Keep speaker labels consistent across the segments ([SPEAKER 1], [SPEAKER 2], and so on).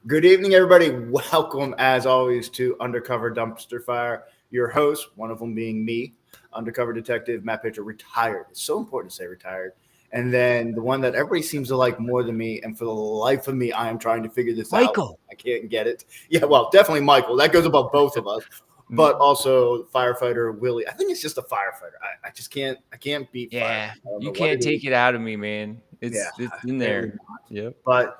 [SPEAKER 1] Good evening, everybody. Welcome, as always, to Undercover Dumpster Fire. Your host, one of them being me, undercover detective Matt Pitcher, retired. It's so important to say retired. And then the one that everybody seems to like more than me, and for the life of me, I am trying to figure this out. I can't get it. Yeah, well, definitely Michael. That goes above both of us. But also firefighter Willie. I think it's just a firefighter. I just can't. I can't beat.
[SPEAKER 2] Yeah,
[SPEAKER 1] fire.
[SPEAKER 2] you can't take it out of me, man. It's in there. Yep.
[SPEAKER 1] But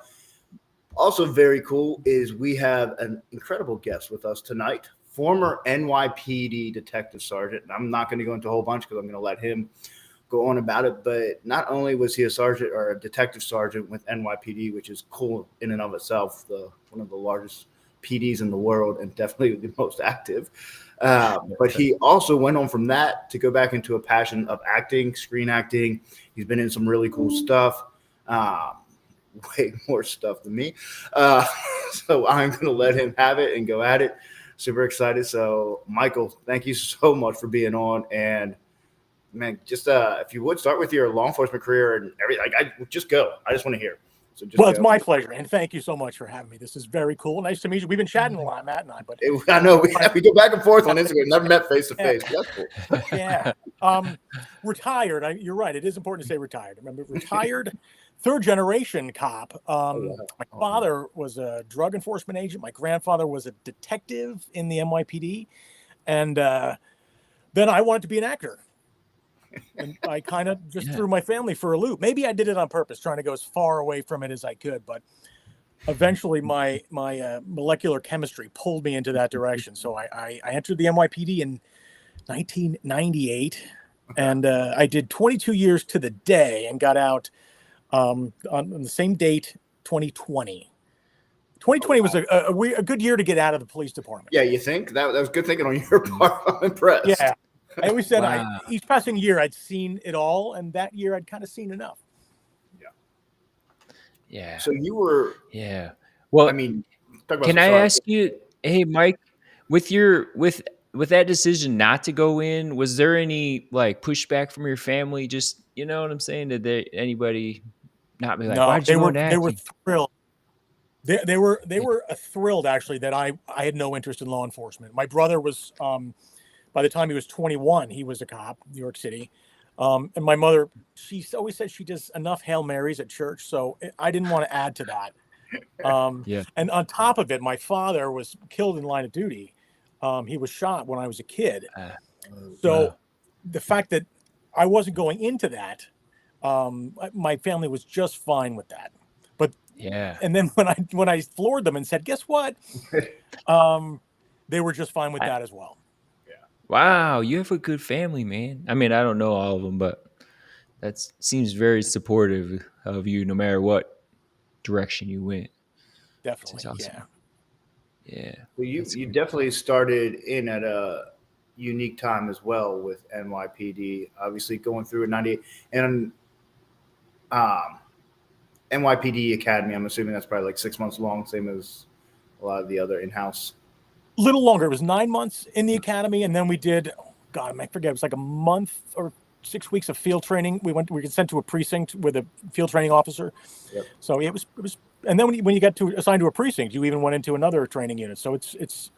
[SPEAKER 1] also very cool is we have an incredible guest with us tonight, former NYPD detective sergeant. And I'm not going to go into a whole bunch because I'm going to let him go on about it. But not only was he a sergeant or a detective sergeant with NYPD, which is cool in and of itself, one of the largest PDs in the world and definitely the most active. But he also went on from that to go back into a passion of acting, screen acting. He's been in some really cool stuff. Way more stuff than me. So I'm going to let him have it and go at it. Super excited. So, Michael, thank you so much for being on. And, man, just if you would start with your law enforcement career and everything, just go. I just want to hear. So just
[SPEAKER 3] it's my pleasure. And thank you so much for having me. This is very cool. Nice to meet you. We've been chatting a lot, Matt and I. But
[SPEAKER 1] I know we go back and forth on Instagram. Never met face to face. That's cool.
[SPEAKER 3] Yeah. Retired. You're right. It is important to say retired. Remember, retired. Third generation cop. My father was a drug enforcement agent. My grandfather was a detective in the NYPD. And then I wanted to be an actor. And I kind of just threw my family for a loop. Maybe I did it on purpose, trying to go as far away from it as I could. But eventually my molecular chemistry pulled me into that direction. So I entered the NYPD in 1998. And I did 22 years to the day and got out on the same date, 2020. 2020 was a good year to get out of the police department.
[SPEAKER 1] Yeah, you think? That was good thinking on your part. I'm impressed.
[SPEAKER 3] Yeah. I always said each passing year I'd seen it all, and that year I'd kind of seen enough.
[SPEAKER 2] Yeah.
[SPEAKER 1] So you were.
[SPEAKER 2] Yeah. Well,
[SPEAKER 1] I mean,
[SPEAKER 2] can I ask you, hey, Mike, with that decision not to go in, was there any like pushback from your family? Just, you know what I'm saying? Did anybody not be like,
[SPEAKER 3] no,
[SPEAKER 2] why'd you go into acting?
[SPEAKER 3] They were thrilled. They were thrilled actually that I had no interest in law enforcement. My brother was. By the time he was 21, he was a cop, New York City. And my mother, she always said she does enough Hail Marys at church, so I didn't want to add to that. And on top of it, my father was killed in line of duty. He was shot when I was a kid. So the fact that I wasn't going into that, my family was just fine with that. But and then when I floored them and said, guess what? They were just fine with that as well.
[SPEAKER 2] Wow, you have a good family, man. I mean, I don't know all of them, but that seems very supportive of you no matter what direction you went.
[SPEAKER 3] Definitely,
[SPEAKER 2] awesome. Yeah.
[SPEAKER 1] Well, you definitely started in at a unique time as well with NYPD, obviously going through a 98 and NYPD Academy. I'm assuming that's probably like 6 months long, same as a lot of the other in-house.
[SPEAKER 3] Little longer. It was 9 months in the academy, and then we did. God, I forget. It was like a month or 6 weeks of field training. We were sent to a precinct with a field training officer. Yep. So it was. And then when you got assigned to a precinct, you even went into another training unit. So it's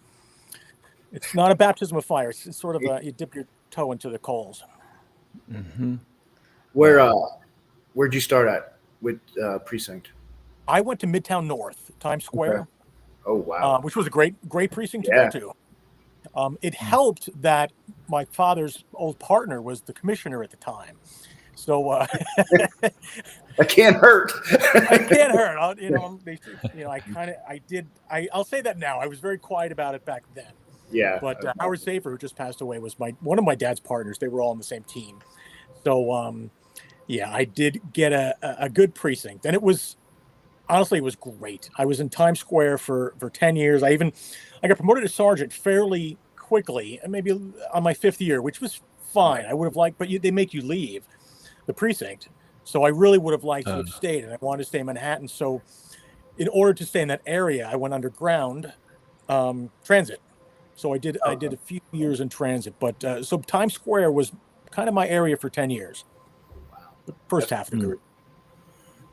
[SPEAKER 3] not a baptism of fire. It's sort of you dip your toe into the coals.
[SPEAKER 2] Mm-hmm.
[SPEAKER 1] Where'd you start at with precinct?
[SPEAKER 3] I went to Midtown North, Times Square.
[SPEAKER 1] Okay. Oh, wow.
[SPEAKER 3] Which was a great precinct to go to. It helped that my father's old partner was the commissioner at the time. So
[SPEAKER 1] that can't hurt.
[SPEAKER 3] It can't hurt. I'll say that now. I was very quiet about it back then.
[SPEAKER 1] Yeah.
[SPEAKER 3] But Howard Safer, who just passed away, was one of my dad's partners. They were all on the same team. So, I did get a good precinct. And it was... Honestly, it was great. I was in Times Square for 10 years. I got promoted to sergeant fairly quickly, and maybe on my 5th year, which was fine. I would have liked, but they make you leave the precinct. So I really would have liked to have stayed, and I wanted to stay in Manhattan. So in order to stay in that area, I went underground transit. So I did a few years in transit. But so Times Square was kind of my area for 10 years. Wow. The first half of the career.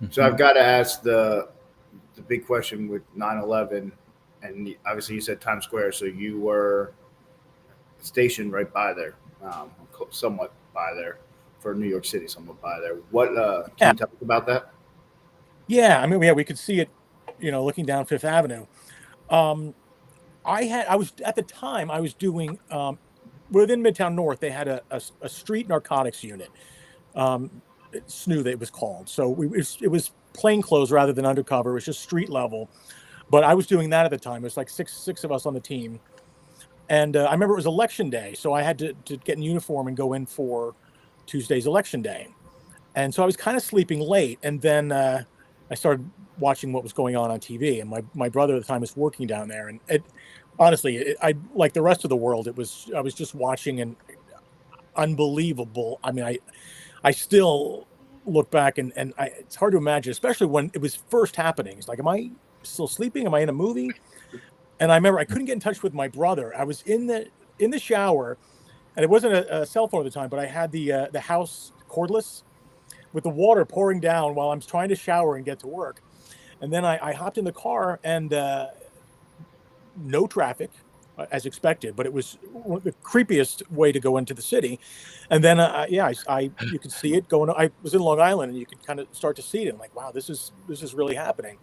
[SPEAKER 1] So I've got to ask the big question with 9/11, and obviously you said Times Square, so you were stationed right by there, somewhat by there for New York City, somewhat by there. What can you tell us about that?
[SPEAKER 3] Yeah, I mean, yeah, we could see it, looking down Fifth Avenue. I was at the time I was doing within Midtown North. They had a street narcotics unit, SNU that it was called. So it was plainclothes rather than undercover. It was just street level. But I was doing that at the time. It was like six of us on the team, and I remember it was election day, so I had to get in uniform and go in for Tuesday's election day. And so I was kind of sleeping late, and then I started watching what was going on TV. And my brother at the time was working down there, and honestly, I like the rest of the world. I was just watching, and unbelievable. I mean, I still look back, and it's hard to imagine, especially when it was first happening. It's like, am I still sleeping? Am I in a movie? And I remember I couldn't get in touch with my brother. I was in the shower, and it wasn't a cell phone at the time, but I had the house cordless with the water pouring down while I'm trying to shower and get to work. And then I hopped in the car, and no traffic as expected, but it was the creepiest way to go into the city. And then, you could see it going. I was in Long Island, and you could kind of start to see it. I'm like, wow, this is really happening.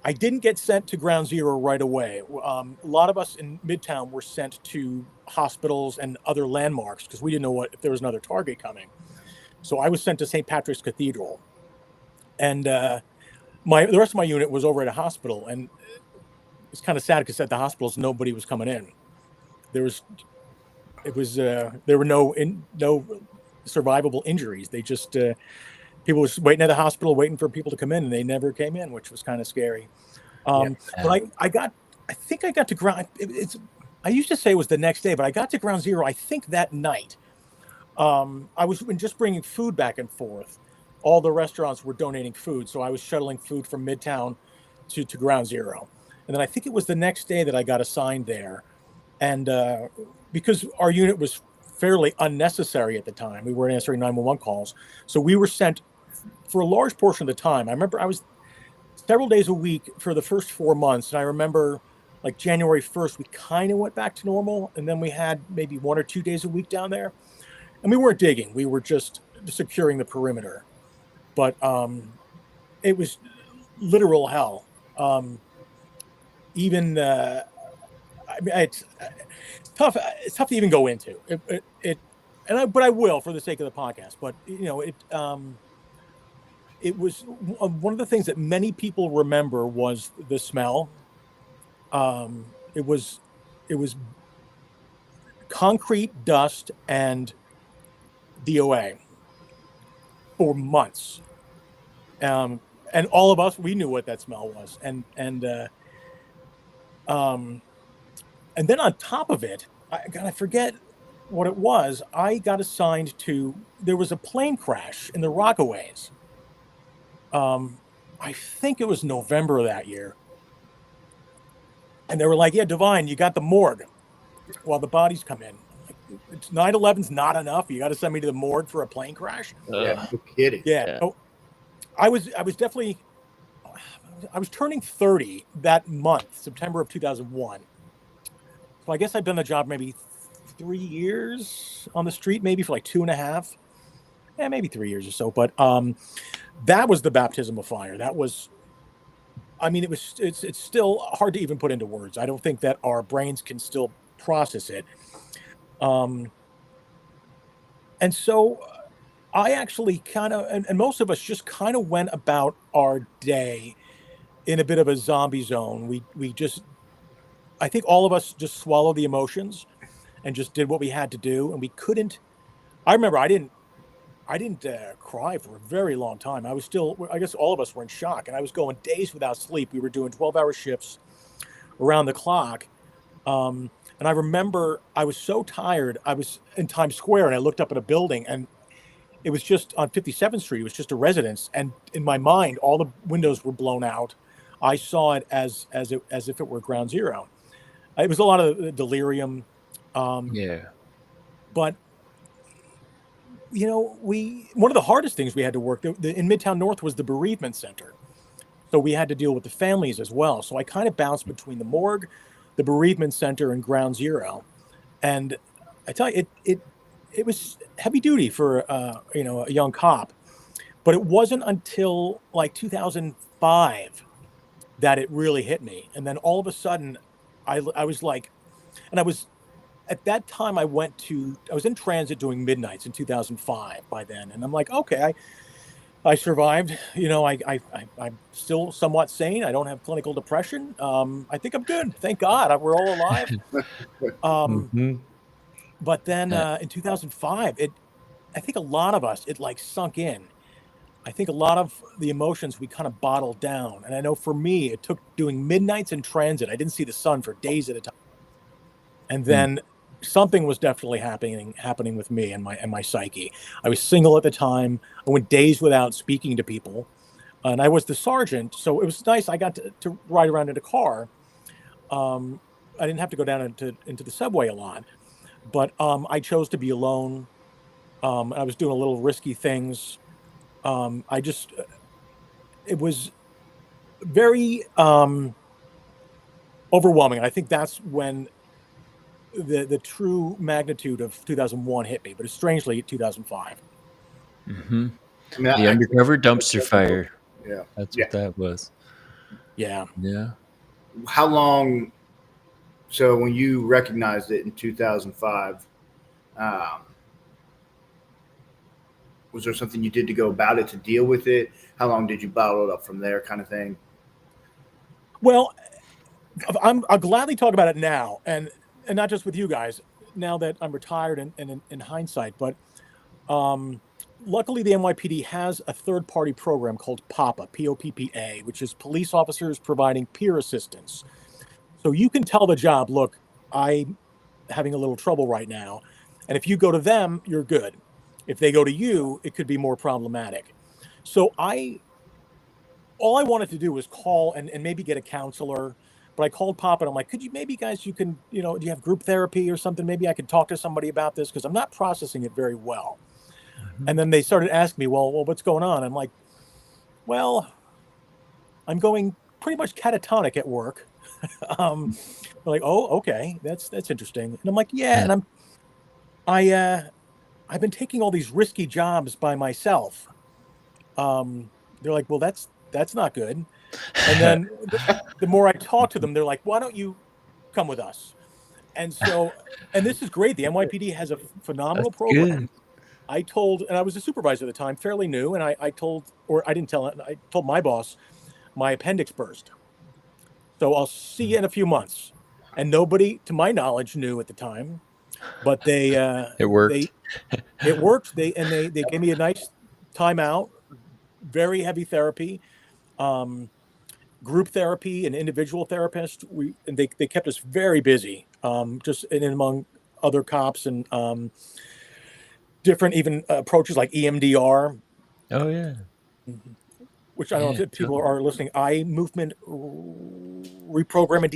[SPEAKER 3] I didn't get sent to Ground Zero right away. A lot of us in Midtown were sent to hospitals and other landmarks because we didn't know if there was another target coming. So I was sent to St. Patrick's Cathedral, and the rest of my unit was over at a hospital. And it's kind of sad because at the hospitals nobody was coming in. There were no survivable injuries. They just people was waiting at the hospital, waiting for people to come in, and they never came in, which was kind of scary. But I think I got to ground. I used to say it was the next day, but I got to Ground Zero, I think that night. I was just bringing food back and forth. All the restaurants were donating food, so I was shuttling food from Midtown to Ground Zero. And then I think it was the next day that I got assigned there. And because our unit was fairly unnecessary at the time, we weren't answering 911 calls. So we were sent for a large portion of the time. I remember I was several days a week for the first 4 months. And I remember like January 1st, we kind of went back to normal. And then we had maybe 1 or 2 days a week down there. And we weren't digging. We were just securing the perimeter. But it was literal hell. It's tough. It's tough to even go into it. But I will for the sake of the podcast. But it was one of the things that many people remember was the smell. It was concrete, dust, and DOA for months. And all of us, we knew what that smell was. And then on top of it, I forget what it was. I got assigned there was a plane crash in the Rockaways. I think it was November of that year. And they were like, yeah, Devine, you got the morgue while the bodies come in. 9/11's not enough. You got to send me to the morgue for a plane crash.
[SPEAKER 1] Yeah, no kidding.
[SPEAKER 3] Yeah. So I was definitely, I was turning 30 that month, September of 2001. So I guess I've done the job maybe 3 years on the street, maybe for like 2.5. Yeah, maybe 3 years or so. But that was the baptism of fire. That was, I mean, it's still hard to even put into words. I don't think that our brains can still process it. And so I actually kind of, and most of us just kind of went about our day in a bit of a zombie zone. We just, I think all of us just swallowed the emotions and just did what we had to do. And we couldn't, I remember I didn't cry for a very long time. I was still, I guess all of us were in shock, and I was going days without sleep. We were doing 12-hour shifts around the clock. And I remember I was so tired. I was in Times Square, and I looked up at a building, and it was just on 57th Street. It was just a residence. And in my mind, all the windows were blown out. I saw it as if it were Ground Zero. It was a lot of delirium. But one of the hardest things we had to work in Midtown North was the bereavement center. So we had to deal with the families as well. So I kind of bounced between the morgue, the bereavement center, and ground zero. And I tell you, it was heavy duty for you know, a young cop. But it wasn't until like 2005 that it really hit me. And then all of a sudden, I was like, and I was at that time I was in transit doing midnights in 2005 by then, and I'm like, okay, I survived. You know, I'm still somewhat sane. I don't have clinical depression. I think I'm good. Thank God, we're all alive.
[SPEAKER 2] Mhm.
[SPEAKER 3] But then in 2005, I think a lot of us, it like sunk in. I think a lot of the emotions we kind of bottled down. And I know for me, it took doing midnights in transit. I didn't see the sun for days at a time. And then something was definitely happening with me and my psyche. I was single at the time. I went days without speaking to people. And I was the sergeant, so it was nice. I got to ride around in a car. I didn't have to go down into the subway a lot, but I chose to be alone. I was doing a little risky things. I just it was very overwhelming. I think that's when the true magnitude of 2001 hit me, but it's strangely 2005.
[SPEAKER 2] Mm-hmm.
[SPEAKER 1] I mean,
[SPEAKER 2] The undercover dumpster fire.
[SPEAKER 1] Yeah.
[SPEAKER 2] That's
[SPEAKER 1] Yeah.
[SPEAKER 2] what that was.
[SPEAKER 3] Yeah.
[SPEAKER 2] Yeah.
[SPEAKER 1] How long? So when you recognized it in 2005, was there something you did to go about it to deal with it? How long did you bottle it up from there, kind of thing?
[SPEAKER 3] Well, I'll gladly talk about it now, and not just with you guys. Now that I'm retired and in hindsight, but luckily the NYPD has a third-party program called POPPA, POPPA, which is police officers providing peer assistance. So you can tell the job, look, I'm having a little trouble right now, and if you go to them, you're good. If they go to you, it could be more problematic. So all I wanted to do was call and maybe get a counselor. But I called Pop and I'm like, could you maybe guys, you can, you know, do you have group therapy or something? Maybe I could talk to somebody about this because I'm not processing it very well. And then they started asking me, well, what's going on? I'm like, well, I'm going pretty much catatonic at work. They're like, oh, okay, that's interesting. And I'm like, yeah, and I've been taking all these risky jobs by myself. They're like, well, that's not good. And then the more I talk to them, they're like, why don't you come with us? And so, and this is great. The NYPD has a phenomenal
[SPEAKER 2] That's
[SPEAKER 3] program.
[SPEAKER 2] good.
[SPEAKER 3] And I was a supervisor at the time, fairly new. And I told, or I didn't tell it, I told my boss, my appendix burst. So I'll see you in a few months. And nobody, to my knowledge, knew at the time, but
[SPEAKER 2] It worked.
[SPEAKER 3] it worked. They gave me a nice timeout, very heavy therapy. Group therapy and individual therapist. They kept us very busy, just and among other cops and different even approaches like EMDR,
[SPEAKER 2] Oh yeah.
[SPEAKER 3] which I don't know if people are listening. Eye movement reprogram and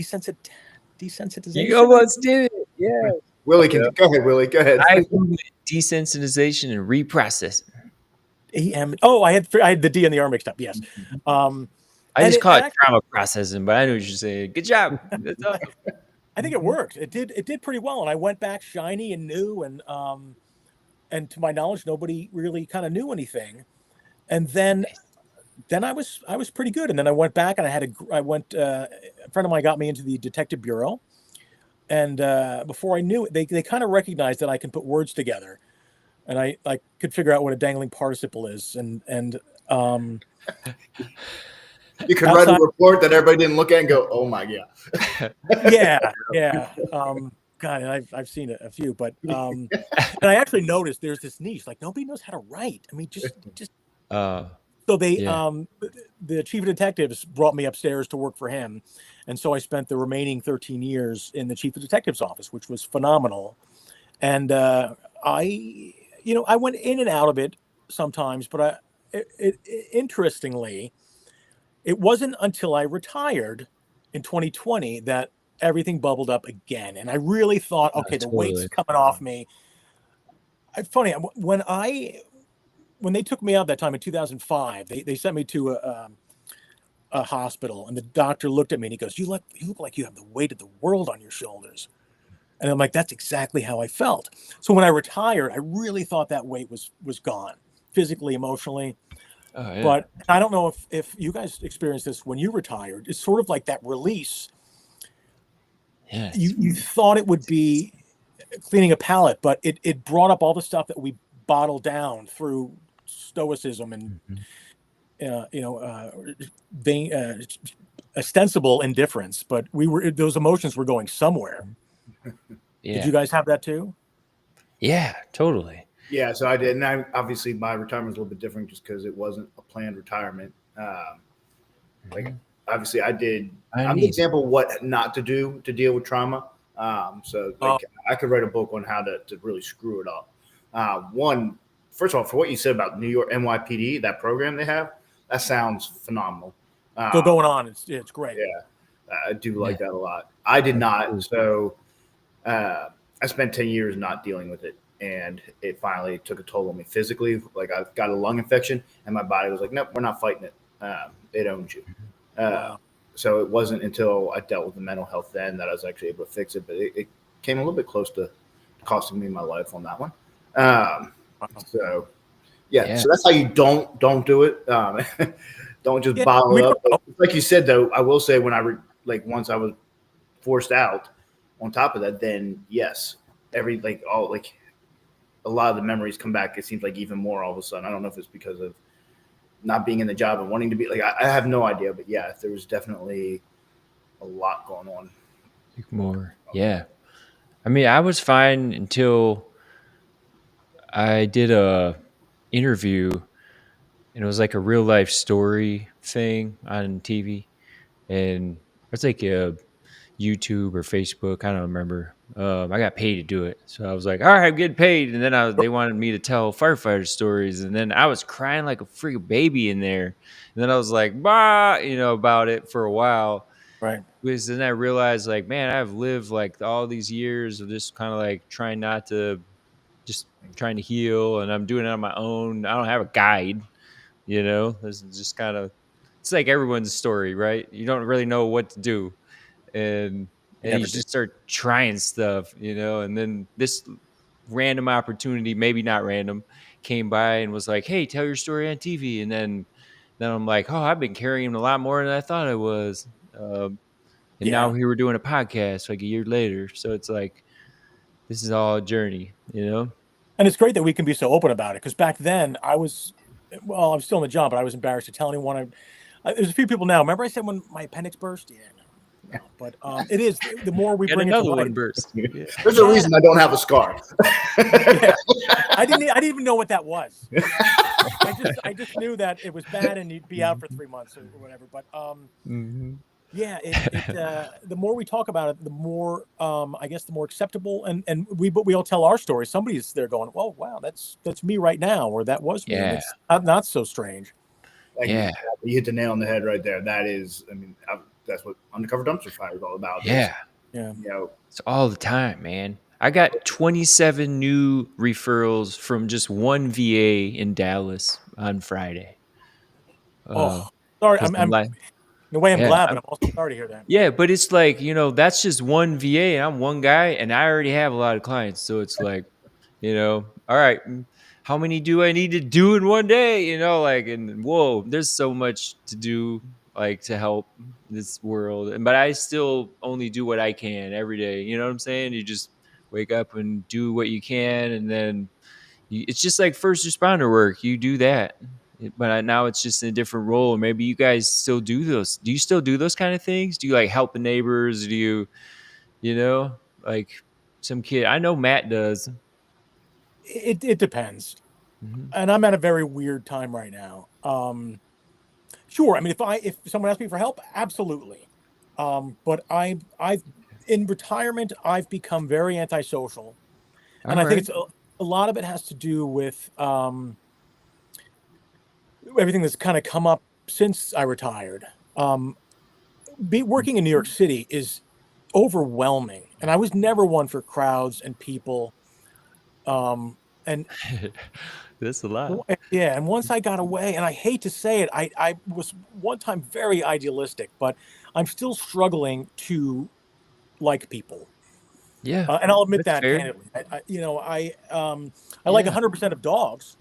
[SPEAKER 3] desensitization.
[SPEAKER 2] You almost did it. Yeah.
[SPEAKER 1] Willie, go ahead. Willie, go ahead.
[SPEAKER 2] Eye movement desensitization and reprocessing.
[SPEAKER 3] I had the D and the R mixed up. Yes.
[SPEAKER 2] I just call it trauma processing, but I know what you're saying. Good job. That's awesome.
[SPEAKER 3] I think it worked. It did pretty well, and I went back shiny and new, and to my knowledge, nobody really kind of knew anything. And then I was pretty good. And then I went back and a friend of mine got me into the detective bureau. And before I knew it, they kind of recognized that I can put words together, and I could figure out what a dangling participle is. And
[SPEAKER 1] you could write a report that everybody didn't look at and go, "Oh my god."
[SPEAKER 3] yeah. God, and I've seen a few, but and I actually noticed there's this niche, like nobody knows how to write. I mean, just so they the chief of detectives brought me upstairs to work for him, and so I spent the remaining 13 years in the chief of detectives office, which was phenomenal. And I went in and out of it sometimes, but interestingly, it wasn't until I retired in 2020 that everything bubbled up again. And I really thought, okay, the weight's coming off me. It's funny, when they took me out that time in 2005, they sent me to a hospital, and the doctor looked at me and he goes, you look like you have the weight of the world on your shoulders. And I'm like, that's exactly how I felt. So when I retired, I really thought that weight was gone, physically, emotionally.
[SPEAKER 2] Oh, yeah.
[SPEAKER 3] But I don't know if you guys experienced this when you retired. It's sort of like that release.
[SPEAKER 2] Yeah.
[SPEAKER 3] You thought it would be cleaning a palate, but it brought up all the stuff that we bottled down through stoicism and ostensible indifference. But those emotions were going somewhere.
[SPEAKER 2] Yeah.
[SPEAKER 3] Did you guys have that too?
[SPEAKER 2] Yeah, totally.
[SPEAKER 1] Yeah, so I did, and obviously my retirement was a little bit different just because it wasn't a planned retirement. Like obviously I did. I'm the example of what not to do to deal with trauma. So I could write a book on how to really screw it up. First of all, for what you said about New York NYPD, that program they have, that sounds phenomenal.
[SPEAKER 3] Still going on. It's great.
[SPEAKER 1] Yeah, I do like that a lot. I did not. So I spent 10 years not dealing with it. And it finally took a toll on me physically. Like I got a lung infection and my body was like, nope, we're not fighting it. It owns you.
[SPEAKER 3] Wow.
[SPEAKER 1] So it wasn't until I dealt with the mental health then that I was actually able to fix it. But it came a little bit close to costing me my life on that one. So yeah, so that's how you don't do it. Don't just bottle it up. But like you said, though, I will say when once I was forced out on top of that, then yes, a lot of the memories come back. It seems like even more all of a sudden. I don't know if it's because of not being in the job and wanting to be I have no idea, but yeah, there was definitely a lot going on.
[SPEAKER 2] More. Yeah. I mean, I was fine until I did a interview and it was like a real life story thing on TV. And it's like a YouTube or Facebook. I don't remember. I got paid to do it. So I was like, all right, I'm getting paid. And then they wanted me to tell firefighter stories. And then I was crying like a freaking baby in there. And then I was like, bah, about it for a while.
[SPEAKER 3] Right.
[SPEAKER 2] Because then I realized like, man, I've lived like all these years of just kind of like trying to heal. And I'm doing it on my own. I don't have a guide, This is just kind of, it's like everyone's story, right? You don't really know what to do. And you just start trying stuff, and then this random opportunity, maybe not random, came by and was like, hey, tell your story on TV. And then I'm like, oh, I've been carrying a lot more than I thought I was. And now here we're doing a podcast like a year later. So it's like, this is all a journey,
[SPEAKER 3] And it's great that we can be so open about it. Because back then I'm still in the job, but I was embarrassed to tell anyone. There's a few people now. Remember I said when my appendix burst? Yeah. No, but it is the more we bring
[SPEAKER 2] another
[SPEAKER 3] it to
[SPEAKER 2] one
[SPEAKER 3] light.
[SPEAKER 2] burst. Yeah.
[SPEAKER 1] There's a reason I don't have a scar.
[SPEAKER 3] I didn't even know what that was. I just knew that it was bad and you'd be out for 3 months or whatever. But yeah, the more we talk about it, the more I guess the more acceptable and we all tell our story. Somebody's there going, "Oh wow, that's me right now," or "That was me."
[SPEAKER 2] Yeah.
[SPEAKER 3] It's not so strange.
[SPEAKER 1] You hit the nail on the head right there. That is, that's what Undercover Dumpster Fire is all about.
[SPEAKER 2] Yeah. It's all the time, man. I got 27 new referrals from just one VA in Dallas on Friday.
[SPEAKER 3] Sorry, I'm in a way I'm glad, but I'm also sorry to hear that.
[SPEAKER 2] Yeah, but it's like, that's just one VA and I'm one guy and I already have a lot of clients. So it's like, all right, how many do I need to do in one day? And whoa, there's so much to do, like to help this world. But I still only do what I can every day. You know what I'm saying? You just wake up and do what you can. And then it's just like first responder work. You do that. But now it's just in a different role. Maybe you guys still do those. Do you still do those kind of things? Do you like help the neighbors? Do you, like some kid? I know Matt does.
[SPEAKER 3] It depends. And I'm at a very weird time right now. Sure. I mean, if someone asks me for help, absolutely. But I've in retirement, I've become very antisocial. And I think it's a lot of it has to do with everything that's kind of come up since I retired. Working in New York City is overwhelming. And I was never one for crowds and people. And
[SPEAKER 2] That's a lot.
[SPEAKER 3] yeah, and once I got away, and I hate to say it, I was one time very idealistic, but I'm still struggling to like people.
[SPEAKER 2] Yeah,
[SPEAKER 3] And I'll admit
[SPEAKER 2] that's
[SPEAKER 3] that
[SPEAKER 2] fair.
[SPEAKER 3] candidly. I like
[SPEAKER 2] Yeah.
[SPEAKER 3] 100% of dogs,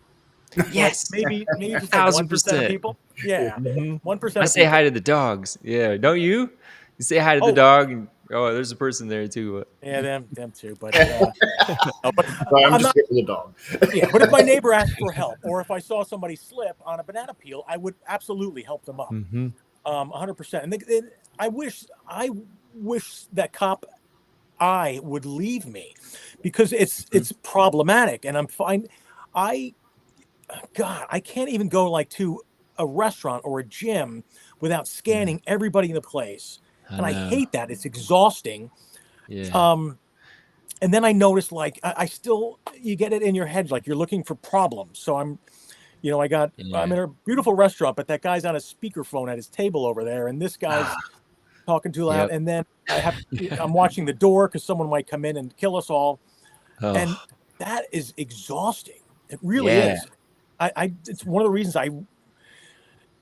[SPEAKER 3] but
[SPEAKER 2] Yes,
[SPEAKER 3] maybe just like 1% of
[SPEAKER 2] 1000%.
[SPEAKER 3] people. Yeah,
[SPEAKER 2] Mhm.
[SPEAKER 3] 1%
[SPEAKER 2] I
[SPEAKER 3] of
[SPEAKER 2] say
[SPEAKER 3] people.
[SPEAKER 2] hi to the dogs. Yeah, don't you? You say hi to the
[SPEAKER 3] Oh,
[SPEAKER 2] dog, and there's a person there too.
[SPEAKER 3] yeah, them too. But no, but
[SPEAKER 1] But I'm
[SPEAKER 3] I'm
[SPEAKER 1] just
[SPEAKER 3] not.
[SPEAKER 1] here for the dog.
[SPEAKER 3] Yeah, but if my neighbor asked for help, or if I saw somebody slip on a banana peel, I would absolutely help them up.
[SPEAKER 2] Mm-hmm.
[SPEAKER 3] 100%. And I wish that cop I would leave me, because it's problematic, and I'm fine. I God, I can't even go like to a restaurant or a gym without
[SPEAKER 2] Yeah,
[SPEAKER 3] scanning everybody in the place.
[SPEAKER 2] I
[SPEAKER 3] And I
[SPEAKER 2] know.
[SPEAKER 3] hate that. It's exhausting.
[SPEAKER 2] Yeah,
[SPEAKER 3] Um, and then I noticed, like, I still, you get it in your head, like you're looking for problems. So I'm
[SPEAKER 2] yeah.
[SPEAKER 3] in a beautiful restaurant, but that guy's on a speakerphone at his table over there, and this
[SPEAKER 2] Ah,
[SPEAKER 3] guy's talking too loud.
[SPEAKER 2] yep.
[SPEAKER 3] And then I'm watching the door because someone might come in and kill us all. And
[SPEAKER 2] Oh,
[SPEAKER 3] that is exhausting. It really
[SPEAKER 2] yeah.
[SPEAKER 3] is. It's one of the reasons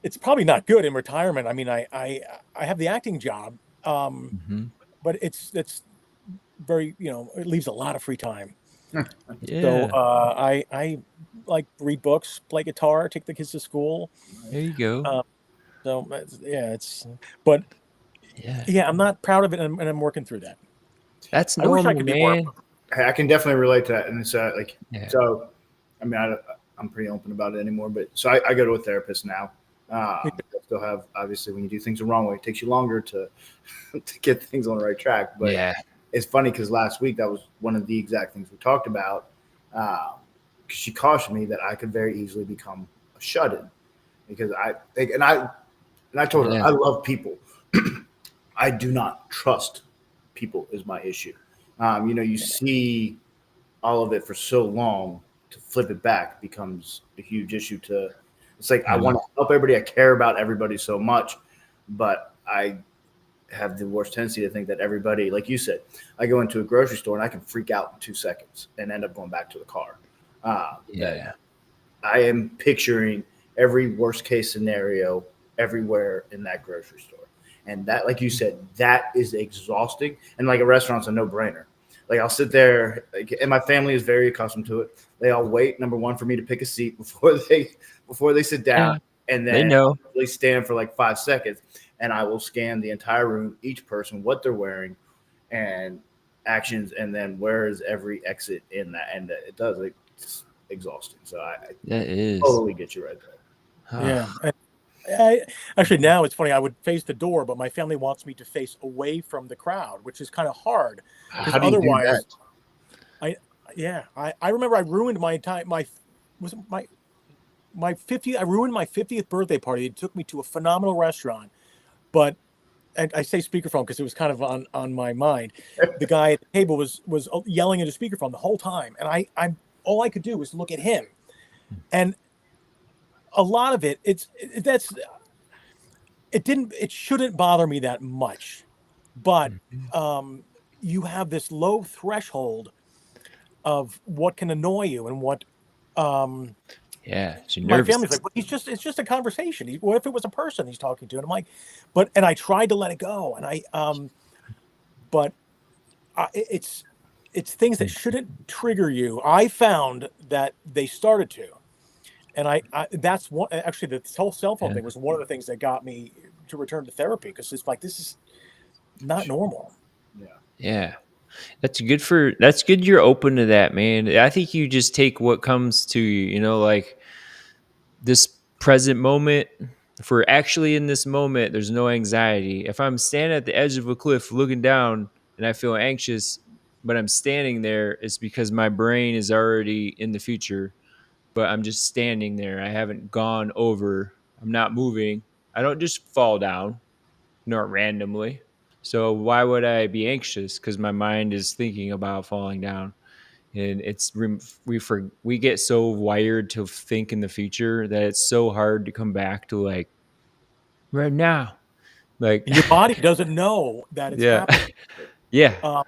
[SPEAKER 3] it's probably not good in retirement. I mean, I have the acting job,
[SPEAKER 2] Hmm.
[SPEAKER 3] but it's very, it leaves a lot of free time. So
[SPEAKER 2] Yeah.
[SPEAKER 3] I like read books, play guitar, take the kids to school.
[SPEAKER 2] There you go.
[SPEAKER 3] Uh, so yeah, but
[SPEAKER 2] Yeah.
[SPEAKER 3] yeah, I'm not proud of it, and I'm working through that.
[SPEAKER 2] That's
[SPEAKER 3] I wish I
[SPEAKER 2] normal,
[SPEAKER 3] could be more.
[SPEAKER 2] man.
[SPEAKER 1] Hey, I can definitely relate to that. And it's like,
[SPEAKER 2] Yeah.
[SPEAKER 1] so, I mean, I'm pretty open about it anymore, but so I go to a therapist now. I still have, obviously, when you do things the wrong way, it takes you longer to to get things on the right track. But
[SPEAKER 2] Yeah.
[SPEAKER 1] it's funny because last week that was one of the exact things we talked about. Because she cautioned me that I could very easily become a shut-in because I told her
[SPEAKER 2] Yeah.
[SPEAKER 1] I love people. I do not trust people is my issue. You see all of it for so long to flip it back becomes a huge issue. It's like I
[SPEAKER 2] Yeah.
[SPEAKER 1] want to help everybody. I care about everybody so much, but I have the worst tendency to think that everybody, like you said, I go into a grocery store and I can freak out in 2 seconds and end up going back to the car. That
[SPEAKER 2] Yeah.
[SPEAKER 1] I am picturing every worst case scenario everywhere in that grocery store. And that, like you said, that is exhausting. And like a restaurant's a no brainer. Like I'll sit there, like, and my family is very accustomed to it. They all wait, number one, for me to pick a seat before they sit down,
[SPEAKER 2] Yeah.
[SPEAKER 1] and
[SPEAKER 2] They
[SPEAKER 1] then
[SPEAKER 2] know.
[SPEAKER 1] I'll really stand for like 5 seconds, and I will scan the entire room, each person, what they're wearing, and actions, and then where is every exit in that, and it does. It's exhausting. So I
[SPEAKER 2] That is.
[SPEAKER 1] totally get you right there.
[SPEAKER 3] Yeah.
[SPEAKER 2] Ah,
[SPEAKER 3] Actually, now it's funny. I would face the door, but my family wants me to face away from the crowd, which is kind of hard, because
[SPEAKER 1] How do you do that?
[SPEAKER 3] otherwise, I yeah, I remember I ruined my time. Was it my 50th. I ruined my 50th birthday party. It took me to a phenomenal restaurant, but and I say speakerphone because it was kind of on my mind. The guy at the table was yelling into speakerphone the whole time, and I'm all I could do was look at him, and a lot of it shouldn't bother me that much, but
[SPEAKER 2] mhm.
[SPEAKER 3] um, you have this low threshold of what can annoy you, and what um,
[SPEAKER 2] Yeah. So
[SPEAKER 3] my
[SPEAKER 2] nervous.
[SPEAKER 3] family's like, well, it's just a conversation. What if it was a person he's talking to? And I'm like, and I tried to let it go, and but it's things that shouldn't trigger you. I found that they started to, and that's one, actually, this whole cell phone
[SPEAKER 2] Yeah.
[SPEAKER 3] thing was one of the things that got me to return to therapy, because it's like, this is not normal.
[SPEAKER 1] Yeah.
[SPEAKER 2] Yeah. That's good you're open to that, man. I think you just take what comes to you, like this present moment. If we're actually in this moment, there's no anxiety. If I'm standing at the edge of a cliff looking down and I feel anxious, but I'm standing there, it's because my brain is already in the future, but I'm just standing there. I haven't gone over. I'm not moving. I don't just fall down, nor randomly. So why would I be anxious? Because my mind is thinking about falling down, and we get so wired to think in the future that it's so hard to come back to like right now, like
[SPEAKER 3] And your body doesn't know that it's
[SPEAKER 2] yeah,
[SPEAKER 3] happening.
[SPEAKER 2] yeah,
[SPEAKER 3] Um,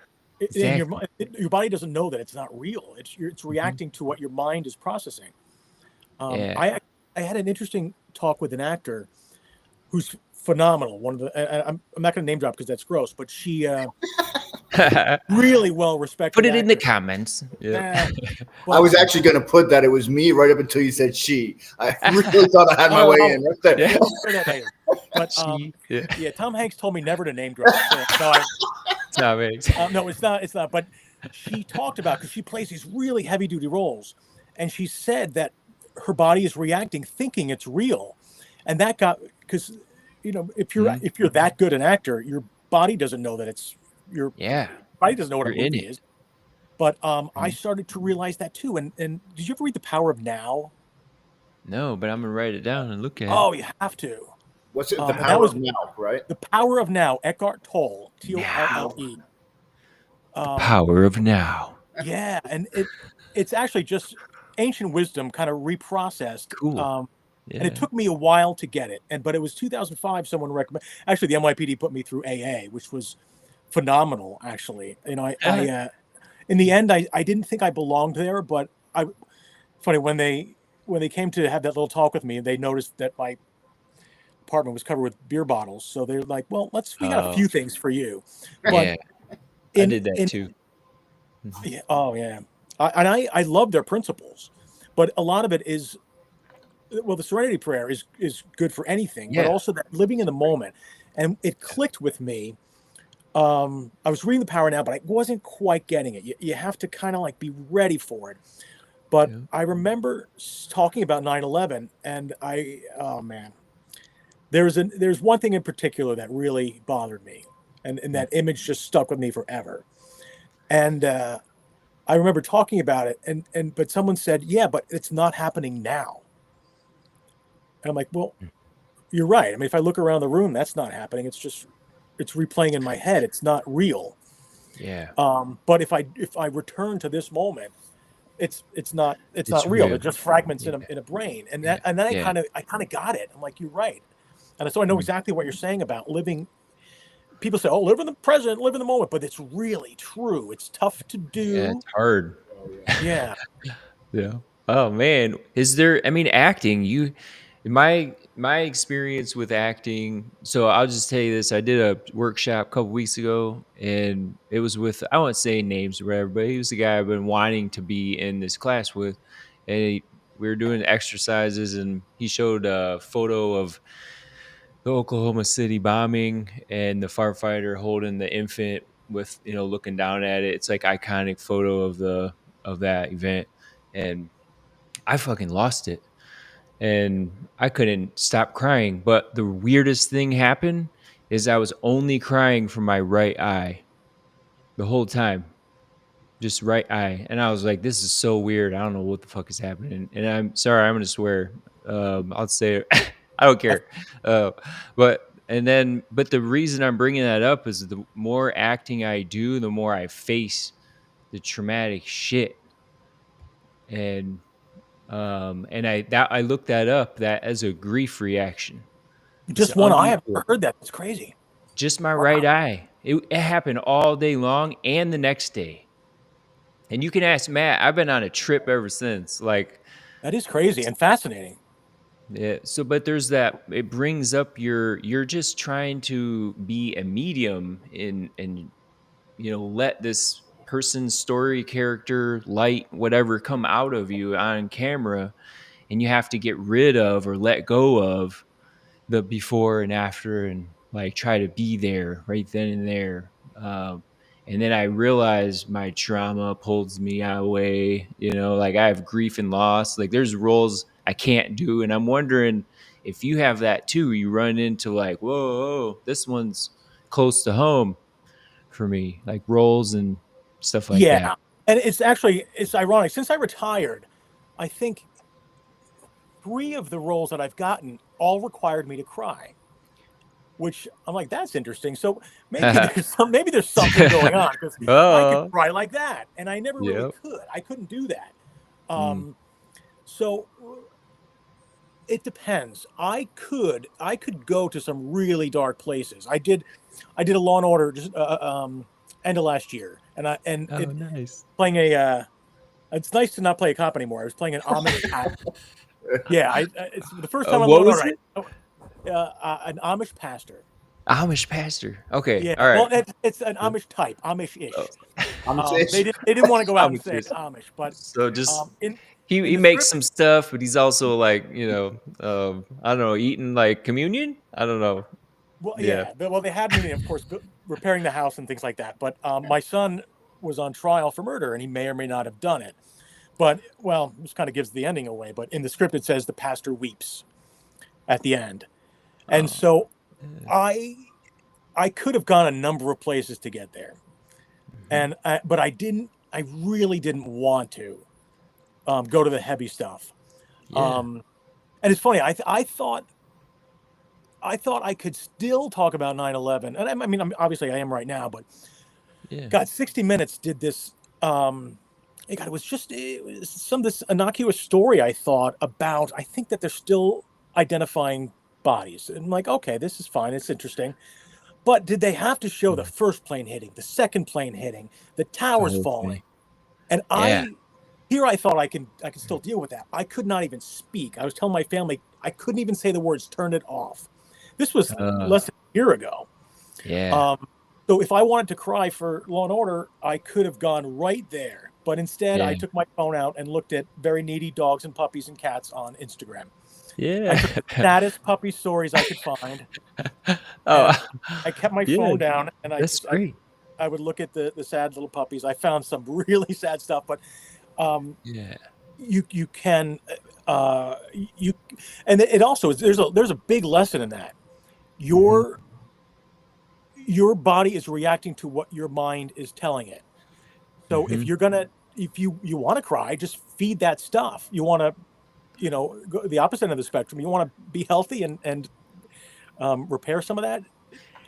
[SPEAKER 2] Exactly.
[SPEAKER 3] Your body doesn't know that it's not real. It's reacting to what your mind is processing.
[SPEAKER 2] Yeah.
[SPEAKER 3] I had an interesting talk with an actor who's phenomenal. One of the I'm not going to name drop because that's gross, but she really well respected
[SPEAKER 2] Put it in the
[SPEAKER 3] actor.
[SPEAKER 2] comments. Yeah.
[SPEAKER 3] Eh,
[SPEAKER 1] I
[SPEAKER 3] but
[SPEAKER 1] was actually going to put that it was me right up until you said she. I really thought I had my way in right there.
[SPEAKER 2] Yeah.
[SPEAKER 3] we'll hear that later. But
[SPEAKER 2] Yeah.
[SPEAKER 3] yeah, Tom Hanks told me never to name drop. So
[SPEAKER 2] Tom Hanks.
[SPEAKER 3] no, it's not. It's not. But she talked about because she plays these really heavy duty roles, and she said that her body is reacting, thinking it's real, and that got because if you're that good an actor, your body doesn't know that it's your
[SPEAKER 2] Yeah.
[SPEAKER 3] body doesn't know what a
[SPEAKER 2] You're in
[SPEAKER 3] movie
[SPEAKER 2] it.
[SPEAKER 3] is. But I started to realize that too. And did you ever read The Power of Now?
[SPEAKER 2] No, but I'm gonna write it down and look at it.
[SPEAKER 3] Oh, you have to.
[SPEAKER 1] What's it? The
[SPEAKER 3] And that
[SPEAKER 1] power
[SPEAKER 3] was
[SPEAKER 1] of now, right?
[SPEAKER 3] The Power of Now, Eckhart Tolle, Tolle.
[SPEAKER 2] Power of now.
[SPEAKER 3] Yeah, and it's actually just ancient wisdom kind of reprocessed.
[SPEAKER 2] Cool.
[SPEAKER 3] And it took me a while to get it. But it was 2005. Someone recommended. Actually, the NYPD put me through AA, which was phenomenal. Actually, I in the end, I didn't think I belonged there, but funny when they came to have that little talk with me, they noticed that my apartment was covered with beer bottles. So they're like, well, we got a few things for you. But
[SPEAKER 2] Yeah. I did that too.
[SPEAKER 3] Yeah, oh yeah. I love their principles, but a lot of it is, well, the Serenity Prayer is good for anything, but
[SPEAKER 2] Yeah.
[SPEAKER 3] also that living in the moment. And it clicked with me. I was reading The Power Now, but I wasn't quite getting it. You have to kind of like be ready for it. But
[SPEAKER 2] Yeah.
[SPEAKER 3] I remember talking about 9/11, and oh man, there's one thing in particular that really bothered me, and that image just stuck with me forever. And I remember talking about it, but someone said, "Yeah, but it's not happening now." And I'm like, "Well, you're right. I mean, if I look around the room, that's not happening. It's replaying in my head. It's not real."
[SPEAKER 2] Yeah.
[SPEAKER 3] But if I return to this moment, it's not
[SPEAKER 2] It's
[SPEAKER 3] real.
[SPEAKER 2] real.
[SPEAKER 3] They're just fragments in a brain. And then I kind of got it. I'm like, you're right. And so I know exactly what you're saying about living. People say, "Oh, live in the present, live in the moment," but it's really true. It's tough to do.
[SPEAKER 2] Yeah, it's hard.
[SPEAKER 3] Yeah.
[SPEAKER 2] Yeah. Oh man, is there? I mean, acting. My experience with acting. So I'll just tell you this: I did a workshop a couple weeks ago, and it was with, I won't say names or whatever, but he was the guy I've been wanting to be in this class with, and we were doing exercises, and he showed a photo of the Oklahoma City bombing and the firefighter holding the infant with, looking down at it. It's like iconic photo of that event, and I fucking lost it, and I couldn't stop crying. But the weirdest thing happened is I was only crying from my right eye the whole time, just right eye, and I was like, "This is so weird. I don't know what the fuck is happening." And I'm sorry, I'm gonna swear. I'll say it. I don't care. But the reason I'm bringing that up is the more acting I do, the more I face the traumatic shit, and I looked that up, that as a grief reaction.
[SPEAKER 3] Just
[SPEAKER 2] It's
[SPEAKER 3] one eye. I've
[SPEAKER 2] unusual.
[SPEAKER 3] never heard that. It's crazy.
[SPEAKER 2] Just my right eye. It happened all day long and the next day. And you can ask Matt. I've been on a trip ever since. Like,
[SPEAKER 3] That is crazy and fascinating.
[SPEAKER 2] yeah. So, but there's that. It brings up you're just trying to be a medium and let this person's story, character, light, whatever come out of you on camera, and you have to get rid of or let go of the before and after, and like try to be there right then and there. And then I realize my trauma pulls me away, like I have grief and loss. Like there's roles I can't do. And I'm wondering if you have that too. You run into like, whoa, this one's close to home for me, like roles and stuff like
[SPEAKER 3] Yeah.
[SPEAKER 2] that.
[SPEAKER 3] And it's ironic. Since I retired, I think 3 of the roles that I've gotten all required me to cry, which I'm like, that's interesting. So maybe there's something going on, because I
[SPEAKER 2] Oh,
[SPEAKER 3] could cry like that, and I never really
[SPEAKER 2] yep.
[SPEAKER 3] could. I couldn't do that. So it depends. I could go to some really dark places. I did a Law and Order end of last year, and
[SPEAKER 2] Oh,
[SPEAKER 3] it
[SPEAKER 2] nice.
[SPEAKER 3] playing a. It's nice to not play a cop anymore. I was playing an Amish pastor. Yeah, it's the first time on
[SPEAKER 2] What
[SPEAKER 3] Law and
[SPEAKER 2] was
[SPEAKER 3] Order.
[SPEAKER 2] it?
[SPEAKER 3] An Amish pastor.
[SPEAKER 2] Amish pastor. Okay.
[SPEAKER 3] Yeah,
[SPEAKER 2] All right.
[SPEAKER 3] well, it's an Amish type, Amish-ish.
[SPEAKER 1] I'm
[SPEAKER 3] They didn't want to go out and say
[SPEAKER 2] Amish.
[SPEAKER 3] Amish, but
[SPEAKER 2] So just
[SPEAKER 3] in
[SPEAKER 2] he
[SPEAKER 3] the
[SPEAKER 2] makes
[SPEAKER 3] script,
[SPEAKER 2] some stuff, but he's also like, I don't know, eating like communion. I don't know.
[SPEAKER 3] well,
[SPEAKER 2] Yeah.
[SPEAKER 3] well, they had me, of course, repairing the house and things like that. But my son was on trial for murder, and he may or may not have done it. But well, this kind of gives the ending away. But in the script, it says the pastor weeps at the end, and
[SPEAKER 2] Oh,
[SPEAKER 3] so
[SPEAKER 2] yeah.
[SPEAKER 3] I could have gone a number of places to get there,
[SPEAKER 2] Mhm.
[SPEAKER 3] but I didn't. I really didn't want to go to the heavy stuff.
[SPEAKER 2] Yeah.
[SPEAKER 3] Um, and it's funny. I thought I could still talk about 9/11, and I mean, obviously I am right now, but
[SPEAKER 2] Yeah.
[SPEAKER 3] God, 60 Minutes did this. God, it was some of this innocuous story I thought about. I think that they're still identifying bodies, and I'm like, okay, this is fine. It's interesting. But did they have to show the
[SPEAKER 2] Mm.
[SPEAKER 3] first plane hitting, the second plane hitting, the
[SPEAKER 2] The
[SPEAKER 3] towers
[SPEAKER 2] whole
[SPEAKER 3] falling?
[SPEAKER 2] thing.
[SPEAKER 3] And
[SPEAKER 2] Yeah.
[SPEAKER 3] I thought I can still deal with that. I could not even speak. I was telling my family I couldn't even say the words "turn it off." This was
[SPEAKER 2] Uh,
[SPEAKER 3] less than a year ago.
[SPEAKER 2] yeah.
[SPEAKER 3] Um, so if I wanted to cry for Law and Order, I could have gone right there. But instead,
[SPEAKER 2] Yeah.
[SPEAKER 3] I took my phone out and looked at very needy dogs and puppies and cats on Instagram. I
[SPEAKER 2] Yeah.
[SPEAKER 3] took the saddest puppy stories I could find,
[SPEAKER 2] Oh,
[SPEAKER 3] and I kept my
[SPEAKER 2] yeah.
[SPEAKER 3] phone down, and
[SPEAKER 2] That's great.
[SPEAKER 3] I would look at the sad little puppies. I found some really sad stuff, but um,
[SPEAKER 2] Yeah.
[SPEAKER 3] you can you and it also is there's a big lesson in that.
[SPEAKER 2] Mhm.
[SPEAKER 3] Your your body is reacting to what your mind is telling it. So
[SPEAKER 2] Mhm.
[SPEAKER 3] if you want to cry, just feed that stuff. You want to go the opposite end of the spectrum. You want to be healthy and repair some of that.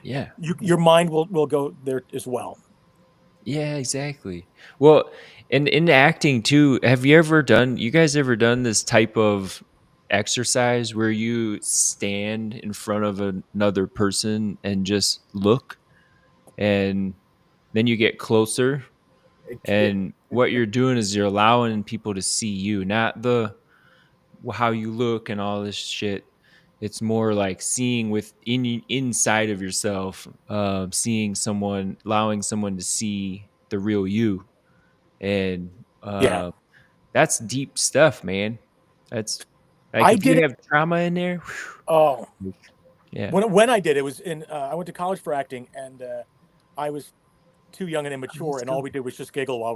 [SPEAKER 2] Yeah.
[SPEAKER 3] Your mind will go there as well.
[SPEAKER 2] Yeah, exactly. Well, and in acting too, have you guys ever done this type of exercise where you stand in front of another person and just look, and then you get closer,
[SPEAKER 1] Yeah.
[SPEAKER 2] and what you're doing is you're allowing people to see you, not how you look and all this shit. It's more like seeing inside of yourself, allowing someone to see the real you, and
[SPEAKER 3] Yeah,
[SPEAKER 2] that's deep stuff, man. That's like
[SPEAKER 3] I
[SPEAKER 2] if you
[SPEAKER 3] did it.
[SPEAKER 2] have trauma in there,
[SPEAKER 3] Oh,
[SPEAKER 2] whew, yeah,
[SPEAKER 3] when I did it was in I went to college for acting, and I was too young and immature,
[SPEAKER 2] let's
[SPEAKER 3] and all
[SPEAKER 2] go.
[SPEAKER 3] we did was just giggle while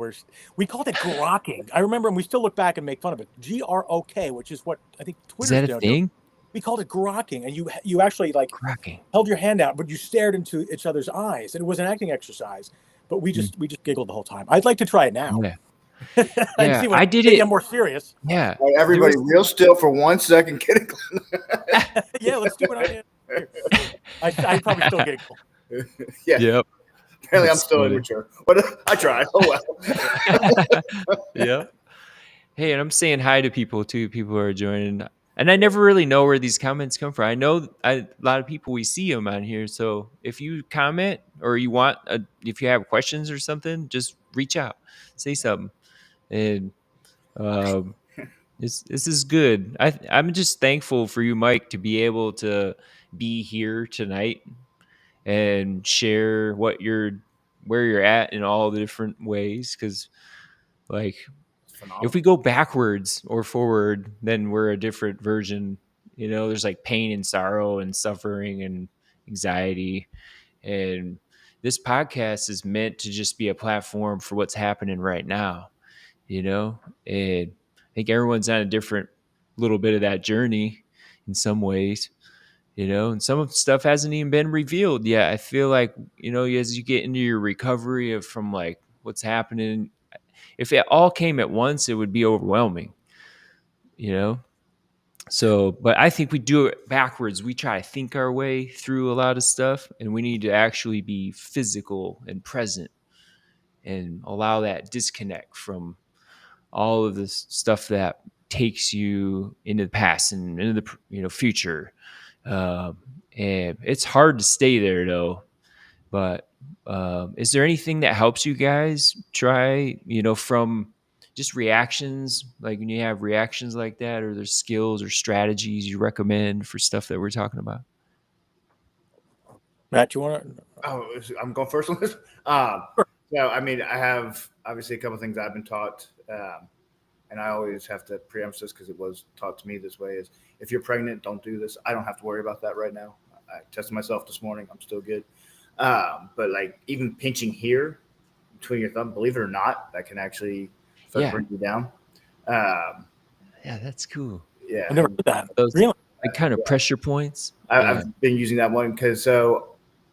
[SPEAKER 3] we called it grokking. I remember, and we still look back and make fun of it. GROK, which is what I think
[SPEAKER 2] Is
[SPEAKER 3] Twitter's
[SPEAKER 2] that a
[SPEAKER 3] doing.
[SPEAKER 2] thing?
[SPEAKER 3] We called it grokking, and you actually like
[SPEAKER 2] Cracking.
[SPEAKER 3] held your hand out, but you stared into each other's eyes, and it was an acting exercise. But
[SPEAKER 2] Mm,
[SPEAKER 3] we just giggled the whole time. I'd like to try it now
[SPEAKER 2] yeah,
[SPEAKER 3] and
[SPEAKER 2] yeah.
[SPEAKER 3] see when
[SPEAKER 2] I did
[SPEAKER 3] maybe
[SPEAKER 2] it.
[SPEAKER 3] I'm more serious.
[SPEAKER 2] Yeah,
[SPEAKER 1] All right,
[SPEAKER 2] there
[SPEAKER 1] everybody,
[SPEAKER 2] was.
[SPEAKER 1] real still for 1 second. Get it.
[SPEAKER 3] Yeah, let's do it on here. I probably still giggle.
[SPEAKER 1] Yeah.
[SPEAKER 2] Yep,
[SPEAKER 1] Apparently, I'm
[SPEAKER 2] that's
[SPEAKER 1] still
[SPEAKER 2] funny.
[SPEAKER 1] immature, but I try. Oh well.
[SPEAKER 2] Yep. Hey, and I'm saying hi to people too. People who are joining, and I never really know where these comments come from. I know a lot of people, we see them on here. So if you comment or if you have questions or something, just reach out, say something, and um, this is good. I'm just thankful for you, Mike, to be able to be here tonight and share where you're at in all the different ways, because like
[SPEAKER 1] It's
[SPEAKER 2] if
[SPEAKER 1] phenomenal.
[SPEAKER 2] we go backwards or forward, then we're a different version. There's like pain and sorrow and suffering and anxiety. And this podcast is meant to just be a platform for what's happening right now, you know? And I think everyone's on a different little bit of that journey in some ways, and some of the stuff hasn't even been revealed yet. I feel like, as you get into your recovery from like what's happening, if it all came at once, it would be overwhelming, you know? So, but I think we do it backwards. We try to think our way through a lot of stuff, and we need to actually be physical and present and allow that disconnect from all of this stuff that takes you into the past and into the future. Um, and it's hard to stay there though. But is there anything that helps you guys try, from just reactions, like when you have reactions like that, or there's skills or strategies you recommend for stuff that we're talking about?
[SPEAKER 3] Matt, you want to?
[SPEAKER 1] Oh, I'm going first on this. I mean, I have obviously a couple of things I've been taught, and I always have to preempt this because it was taught to me this way: is if you're pregnant, don't do this. I don't have to worry about that right now. I tested myself this morning; I'm still good. But like even pinching here between your thumb, believe it or not, that can actually start to bring you down.
[SPEAKER 2] Yeah, that's cool.
[SPEAKER 1] Yeah,
[SPEAKER 3] I never heard that.
[SPEAKER 2] Those
[SPEAKER 3] Really?
[SPEAKER 2] like kind of pressure points.
[SPEAKER 1] I've been using that one because I'm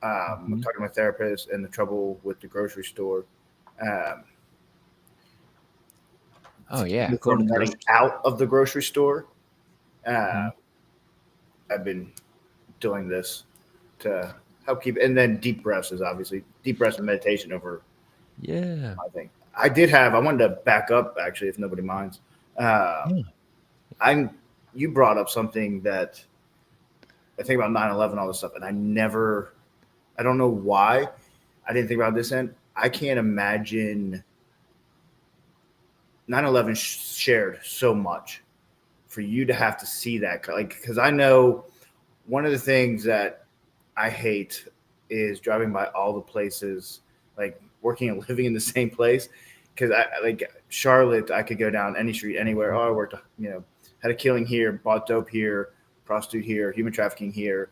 [SPEAKER 2] Mhm.
[SPEAKER 1] talking to my therapist and the trouble with the grocery store.
[SPEAKER 2] Oh yeah, going to
[SPEAKER 1] From
[SPEAKER 2] the
[SPEAKER 1] running
[SPEAKER 2] grocery store.
[SPEAKER 1] out of the grocery store,
[SPEAKER 2] Mhm.
[SPEAKER 1] I've been doing this to help keep. And then deep breaths is obviously deep breaths and meditation over
[SPEAKER 2] Yeah.
[SPEAKER 1] my thing. I wanted to back up actually, if nobody minds.
[SPEAKER 2] Yeah.
[SPEAKER 1] I'm you brought up something that I think about 9/11, all this stuff, and I don't know why I didn't think about this end. I can't imagine 9/11 shared so much for you to have to see that. Like, because I know one of the things that I hate is driving by all the places, like working and living in the same place. Because I like Charlotte, I could go down any street anywhere. Oh, I worked, had a killing here, bought dope here, prostitute here, human trafficking here.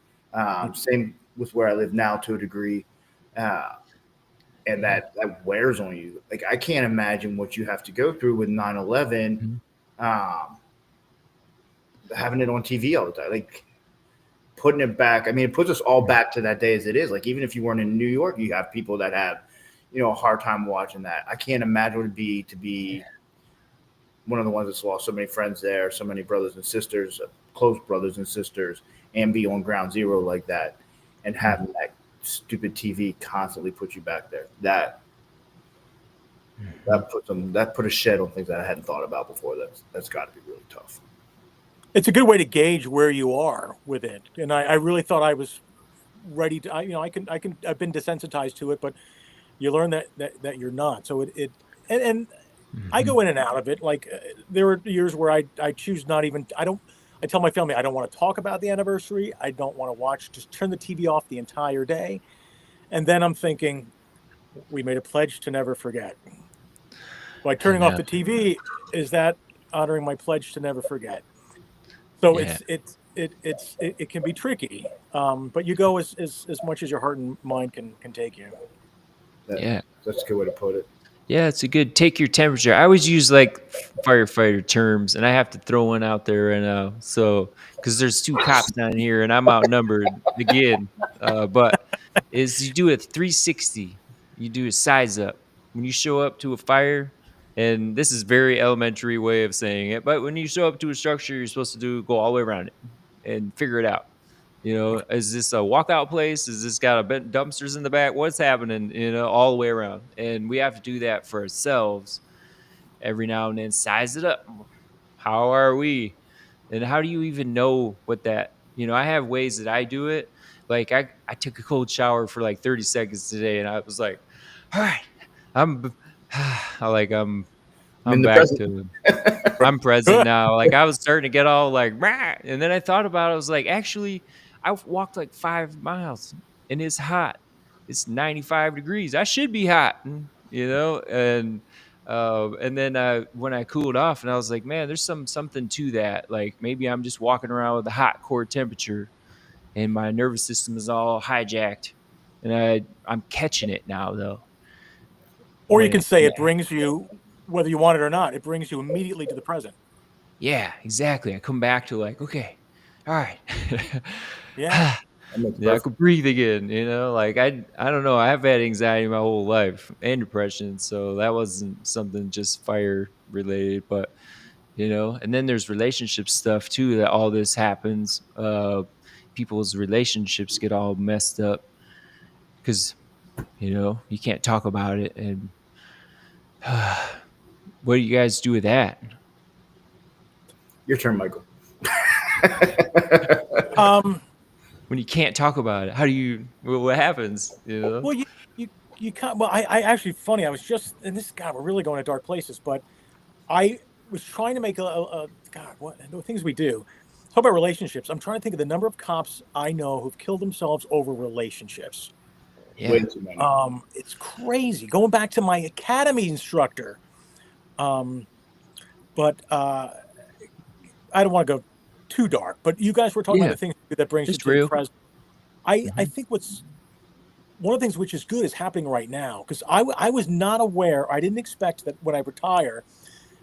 [SPEAKER 1] Same with where I live now to a degree. And
[SPEAKER 2] Yeah.
[SPEAKER 1] that wears on you. Like I can't imagine what you have to go through with 9/11,
[SPEAKER 2] Mhm.
[SPEAKER 1] having it on TV all the time, like putting it back. I mean, it puts us all back to that day as it is. Like even if you weren't in New York, you have people that have, a hard time watching that. I can't imagine what it'd be to be one of the ones that's lost so many friends there, so many brothers and sisters, close brothers and sisters, and be on ground zero like that, and having that stupid TV constantly put you back there. That put a shed on things that I hadn't thought about before. That's got to be really tough.
[SPEAKER 3] It's a good way to gauge where you are with it. And I really thought I was ready to. I've been desensitized to it, but you learn that you're not. So and I
[SPEAKER 2] Mhm.
[SPEAKER 3] go in and out of it. Like there were years where I choose not even. I don't. I tell my family I don't want to talk about the anniversary. I don't want to watch. Just turn the TV off the entire day. And then I'm thinking, we made a pledge to never forget. By
[SPEAKER 2] I
[SPEAKER 3] turning off
[SPEAKER 2] know.
[SPEAKER 3] the TV, is that honoring my pledge to never forget? So
[SPEAKER 2] Yeah.
[SPEAKER 3] it can be tricky, but you go as much as your heart and mind can take you.
[SPEAKER 2] Yeah.
[SPEAKER 1] That's a good way to put it.
[SPEAKER 2] Yeah, it's a good take your temperature. I always use like firefighter terms, and I have to throw one out there right now. So, because there's two cops down here, and I'm outnumbered again. But is you do a 360, you do a size up when you show up to a fire, and this is very elementary way of saying it. But when you show up to a structure, you're supposed to go all the way around it and figure it out. Is this a walkout place? Is this got a bit dumpsters in the back? What's happening? All the way around. And we have to do that for ourselves every now and then. Size it up. How are we? And how do you even know what that? I have ways that I do it. Like I took a cold shower for like 30 seconds today, and I was like, all right, I'm like
[SPEAKER 1] I'm in
[SPEAKER 2] I'm
[SPEAKER 1] the
[SPEAKER 2] back
[SPEAKER 1] present.
[SPEAKER 2] to I'm present
[SPEAKER 3] Good.
[SPEAKER 2] now. Like I was starting to get all like, "Rah," and then I thought about it. I was like, actually, I walked like 5 miles and it's hot. It's 95 degrees. I should be hot, and then when I cooled off, and I was like, man, there's something to that. Like maybe I'm just walking around with a hot core temperature, and my nervous system is all hijacked, and I'm catching it now though.
[SPEAKER 3] Or you
[SPEAKER 2] And
[SPEAKER 3] can say it brings you, whether you want it or not, it brings you immediately to the present.
[SPEAKER 2] yeah, exactly. I come back to like, okay, all right.
[SPEAKER 3] Yeah.
[SPEAKER 1] That makes
[SPEAKER 2] Yeah, I
[SPEAKER 1] perfect.
[SPEAKER 2] could breathe again, like I don't know. I've had anxiety my whole life and depression, so that wasn't something just fire related, but and then there's relationship stuff too that all this happens. People's relationships get all messed up because you can't talk about it. And what do you guys do with that?
[SPEAKER 1] Your turn, Michael.
[SPEAKER 3] Um,
[SPEAKER 2] What when you can't talk about it? How do you? What happens? You know?
[SPEAKER 3] Well, you can't. Well, I actually funny. I was just, and this God, we're really going to dark places. But I was trying to make a God, what the things we do. Talk about relationships. I'm trying to think of the number of cops I know who've killed themselves over relationships.
[SPEAKER 1] Way
[SPEAKER 2] Yeah.
[SPEAKER 1] too many.
[SPEAKER 3] It's crazy. Going back to my academy instructor. But I don't want to go too dark. But you guys were talking about
[SPEAKER 2] Yeah.
[SPEAKER 3] the things that brings you
[SPEAKER 2] It's
[SPEAKER 3] to the
[SPEAKER 2] real.
[SPEAKER 3] present. I
[SPEAKER 2] Mhm.
[SPEAKER 3] think what's one of the things which is good is happening right now, because I was not aware. I didn't expect that when I retire,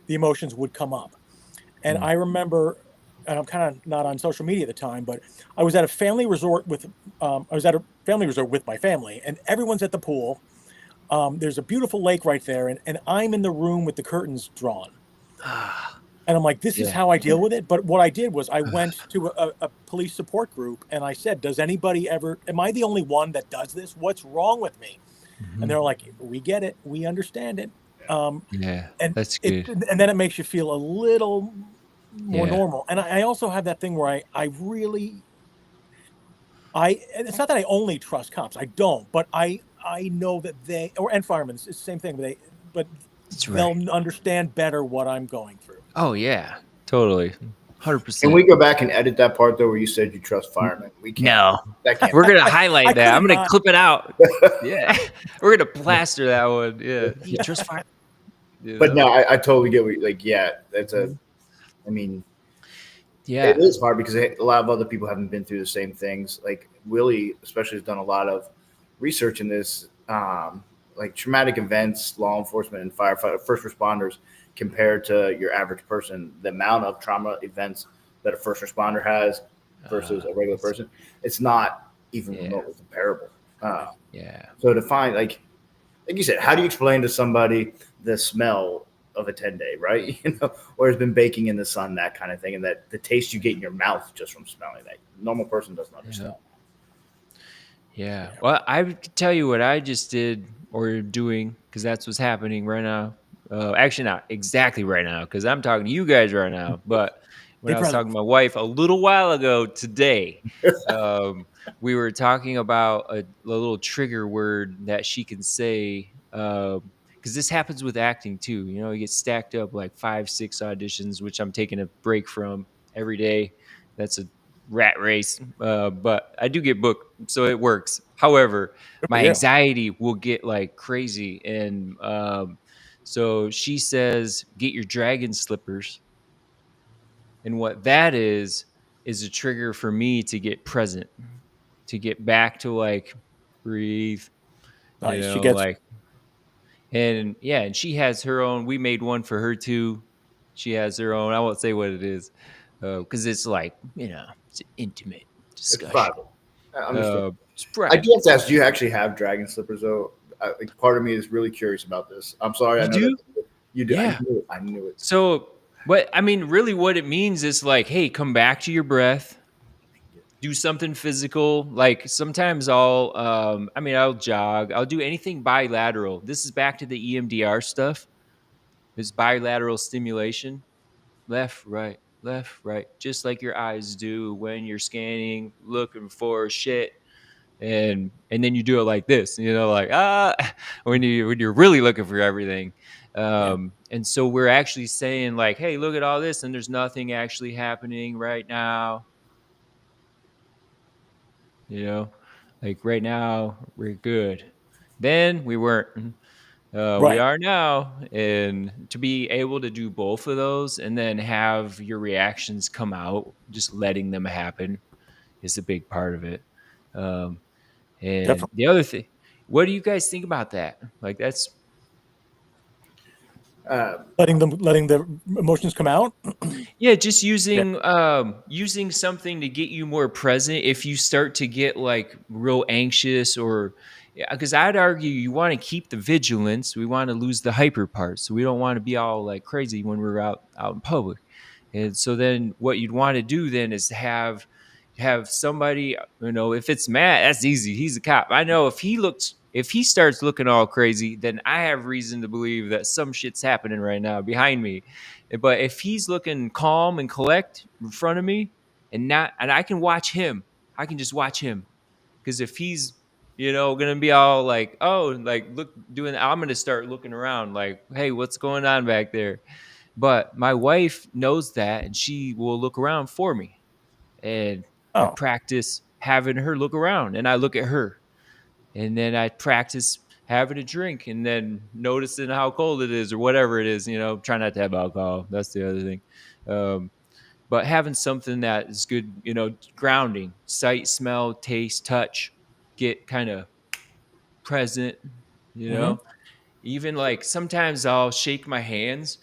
[SPEAKER 3] the emotions would come up. And
[SPEAKER 2] Mm.
[SPEAKER 3] I remember, and I'm kind of not on social media at the time, but I was at a family resort with my family, and everyone's at the pool. There's a beautiful lake right there, and I'm in the room with the curtains drawn.
[SPEAKER 2] Ah,
[SPEAKER 3] And I'm like, this is
[SPEAKER 2] yeah.
[SPEAKER 3] how I deal with it. But what I did was I went to a police support group and I said, does anybody ever, am I the only one that does this? What's wrong with me? And
[SPEAKER 2] Mhm.
[SPEAKER 3] they're like, we get it. We understand it. Um,
[SPEAKER 2] Yeah.
[SPEAKER 3] and
[SPEAKER 2] That's
[SPEAKER 3] it,
[SPEAKER 2] good.
[SPEAKER 3] and then it makes you feel a little more
[SPEAKER 2] Yeah.
[SPEAKER 3] normal. And I also have that thing where and it's not that I only trust cops. I don't, but I know that and firemen, it's the same thing. But
[SPEAKER 2] That's right.
[SPEAKER 3] they'll understand better what I'm going through.
[SPEAKER 2] Oh yeah. Totally.
[SPEAKER 1] Can we
[SPEAKER 2] 100%.
[SPEAKER 1] go back and edit that part though, where you said you trust firemen? We can't.
[SPEAKER 2] No.
[SPEAKER 1] That can't.
[SPEAKER 2] We're gonna
[SPEAKER 3] I
[SPEAKER 2] highlight that. I'm
[SPEAKER 3] couldn't
[SPEAKER 2] gonna
[SPEAKER 3] not.
[SPEAKER 2] clip it out. Yeah. We're gonna plaster that one. Yeah. You trust fire? You
[SPEAKER 1] But
[SPEAKER 2] know?
[SPEAKER 1] no, I totally get what like. Yeah, that's a.
[SPEAKER 2] Mhm.
[SPEAKER 1] I mean, it
[SPEAKER 2] Yeah.
[SPEAKER 1] is hard because a lot of other people haven't been through the same things. Like Willie, especially, has done a lot of research in this, like traumatic events, law enforcement, and firefighter, first responders, compared to your average person. The amount of trauma events that a first responder has versus a regular person, it's not even
[SPEAKER 2] Yeah.
[SPEAKER 1] remotely comparable. Uh,
[SPEAKER 2] Yeah.
[SPEAKER 1] so to find like you said, how do you explain to somebody the smell of a 10-day, right? Or has been baking in the sun, that kind of thing, and that the taste you get in your mouth just from smelling that normal person doesn't
[SPEAKER 2] Yeah.
[SPEAKER 1] understand.
[SPEAKER 2] Yeah. Well, I could tell you what I just did or doing because that's what's happening right now. Actually, not exactly right now because I'm talking to you guys right now. But when
[SPEAKER 3] Stay
[SPEAKER 2] I was
[SPEAKER 3] present.
[SPEAKER 2] talking to my wife a little while ago today, um, we were talking about a little trigger word that she can say. Because this happens with acting too. You know, you get stacked up like 5, 6 auditions, which I'm taking a break from every day. That's a rat race, but I do get booked, so it works. However,
[SPEAKER 3] Good for
[SPEAKER 2] my
[SPEAKER 3] you.
[SPEAKER 2] anxiety will get like crazy, and so she says, "Get your dragon slippers," and what that is a trigger for me to get present, to get back to like breathe,
[SPEAKER 3] Nice. She gets
[SPEAKER 2] like, and yeah, and she has her own. We made one for her too. She has her own. I won't say what it is because it's like it's an intimate
[SPEAKER 1] It's
[SPEAKER 2] discussion.
[SPEAKER 1] private. I understand.
[SPEAKER 2] It's
[SPEAKER 1] I
[SPEAKER 2] private.
[SPEAKER 1] do have to ask, do you actually have dragon slippers though? Like, part of me is really curious about this. I'm sorry, I
[SPEAKER 2] You
[SPEAKER 1] know that
[SPEAKER 2] do?
[SPEAKER 1] you do. I
[SPEAKER 2] Yeah.
[SPEAKER 1] knew it. I knew it.
[SPEAKER 2] So, what I mean, really, what it means is like, hey, come back to your breath. Do something physical. Like sometimes I'll jog. I'll do anything bilateral. This is back to the EMDR stuff. It's bilateral stimulation. Left, right, just like your eyes do when you're scanning, looking for shit. And then you do it like this, like when you're really looking for everything.
[SPEAKER 3] yeah.
[SPEAKER 2] And so we're actually saying like, hey, look at all this, and there's nothing actually happening right now. Like right now we're good. Then we weren't. We
[SPEAKER 3] Right.
[SPEAKER 2] are now, and to be able to do both of those and then have your reactions come out, just letting them happen is a big part of it. Um, and
[SPEAKER 3] Definitely
[SPEAKER 2] the other thing, what do you guys think about that? Like that's
[SPEAKER 1] Uh,
[SPEAKER 3] letting the emotions come out.
[SPEAKER 2] Yeah, just
[SPEAKER 3] Yeah.
[SPEAKER 2] using something to get you more present if you start to get like real anxious or because I'd argue you want to keep the vigilance. We want to lose the hyper part. So we don't want to be all like crazy when we're out in public. And so then what you'd want to do then is have somebody, if it's Matt, that's easy. He's a cop. I know if he starts looking all crazy, then I have reason to believe that some shit's happening right now behind me. But if he's looking calm and collect in front of me and I can watch him, I can just watch him. Because if he's, gonna be all like, oh, like look, I'm gonna start looking around like, hey, what's going on back there? But my wife knows that, and she will look around for me. And I
[SPEAKER 3] Oh,
[SPEAKER 2] practice having her look around, and I look at her, and then I practice having a drink, and then noticing how cold it is or whatever it is. Try not to have alcohol. That's the other thing. But having something that is good, grounding, sight, smell, taste, touch, get kind of present, you
[SPEAKER 3] hmm
[SPEAKER 2] know. Even like sometimes I'll shake my hands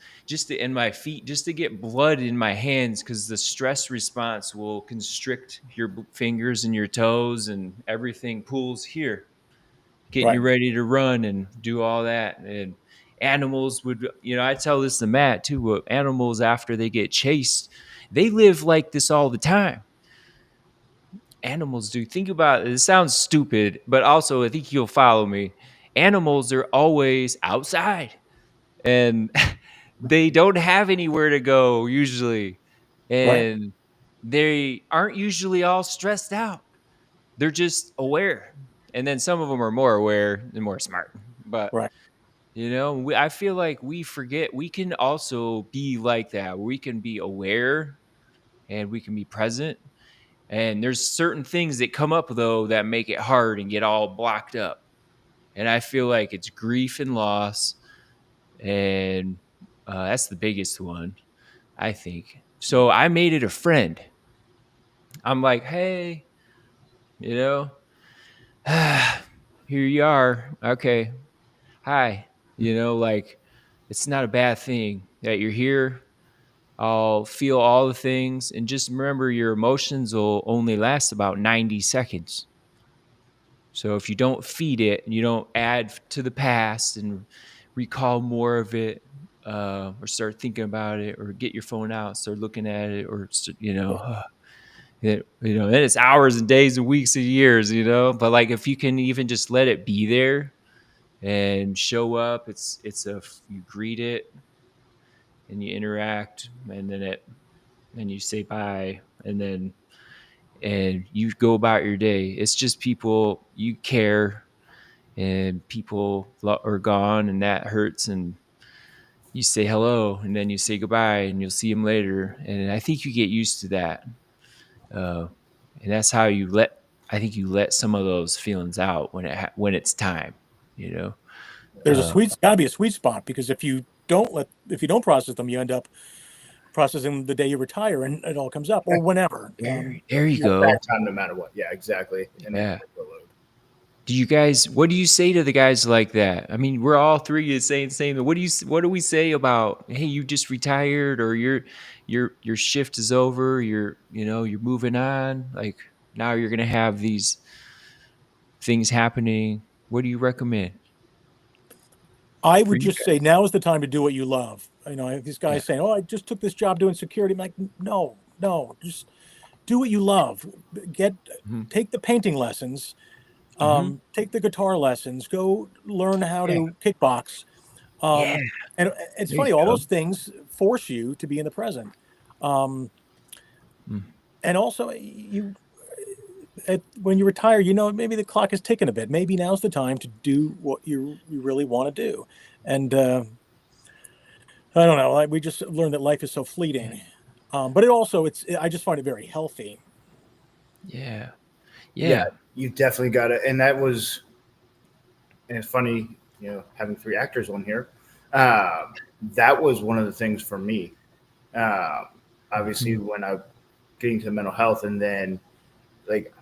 [SPEAKER 2] and my feet just to get blood in my hands, because the stress response will constrict your fingers and your toes, and everything pulls here, getting you
[SPEAKER 3] right,
[SPEAKER 2] ready to run and do all that. And animals would, I tell this to Matt too, but animals, after they get chased, they live like this all the time. Animals do. Think about it. It sounds stupid, but also I think you'll follow me. Animals are always outside, and they don't have anywhere to go usually.
[SPEAKER 3] right,
[SPEAKER 2] And they aren't usually all stressed out. They're just aware. And then some of them are more aware and more smart. But
[SPEAKER 3] right.
[SPEAKER 2] I feel like we forget we can also be like that. We can be aware and we can be present. And there's certain things that come up though that make it hard and get all blocked up. And I feel like it's grief and loss, and that's the biggest one, I think. So I made it a friend. I'm like, hey, you know, here you are. Okay, hi. Like, it's not a bad thing that you're here. I'll feel all the things, and just remember your emotions will only last about 90 seconds. So if you don't feed it and you don't add to the past and recall more of it, or start thinking about it, or get your phone out, start looking at it, or then it's hours and days and weeks and years, But like if you can even just let it be there and show up, you greet it and you interact, and then you say bye, and you go about your day. It's just people you care, and people are gone, and that hurts, and you say hello, and then you say goodbye, and you'll see them later. And I think you get used to that, uh, and that's how you let some of those feelings out when it's time, you know.
[SPEAKER 3] There's
[SPEAKER 2] Uh,
[SPEAKER 3] got to be a sweet spot, because if you don't process them, you end up processing the day you retire, and it all comes up, or whenever.
[SPEAKER 2] there you
[SPEAKER 3] You
[SPEAKER 2] go.
[SPEAKER 1] That time, no matter what. Yeah, exactly. And then
[SPEAKER 2] Yeah.
[SPEAKER 1] overload.
[SPEAKER 2] What do you say to the guys like that? I mean, we're all three saying the same. What do we say about, hey, you just retired, or your shift is over, you're moving on, like now you're going to have these things happening. What do you recommend
[SPEAKER 3] I
[SPEAKER 2] for
[SPEAKER 3] would
[SPEAKER 2] you
[SPEAKER 3] just say
[SPEAKER 2] guys?
[SPEAKER 3] now is the time to do what you love. I have these
[SPEAKER 2] Yeah.
[SPEAKER 3] guys saying, "Oh, I just took this job doing security." I'm like, no, no, just do what you love. Get
[SPEAKER 2] Hmm.
[SPEAKER 3] Take the painting lessons,
[SPEAKER 2] Hmm.
[SPEAKER 3] take the guitar lessons, go learn how
[SPEAKER 2] Yeah.
[SPEAKER 3] to kickbox.
[SPEAKER 2] Yeah.
[SPEAKER 3] And it's
[SPEAKER 2] There you
[SPEAKER 3] funny, all
[SPEAKER 2] go.
[SPEAKER 3] those things force you to be in the present. Um,
[SPEAKER 2] Mm.
[SPEAKER 3] and also, when you retire, maybe the clock is ticking a bit. Maybe now's the time to do what you really want to do. And I don't know. We just learned that life is so
[SPEAKER 2] Yeah.
[SPEAKER 3] fleeting. But it also, I just find it very healthy.
[SPEAKER 2] Yeah.
[SPEAKER 1] Yeah,
[SPEAKER 2] Yeah.
[SPEAKER 1] you definitely got it. And and it's funny, having three actors on here. That was one of the things for me. Um, Obviously,
[SPEAKER 2] Mhm.
[SPEAKER 1] when I getting to mental health, and then like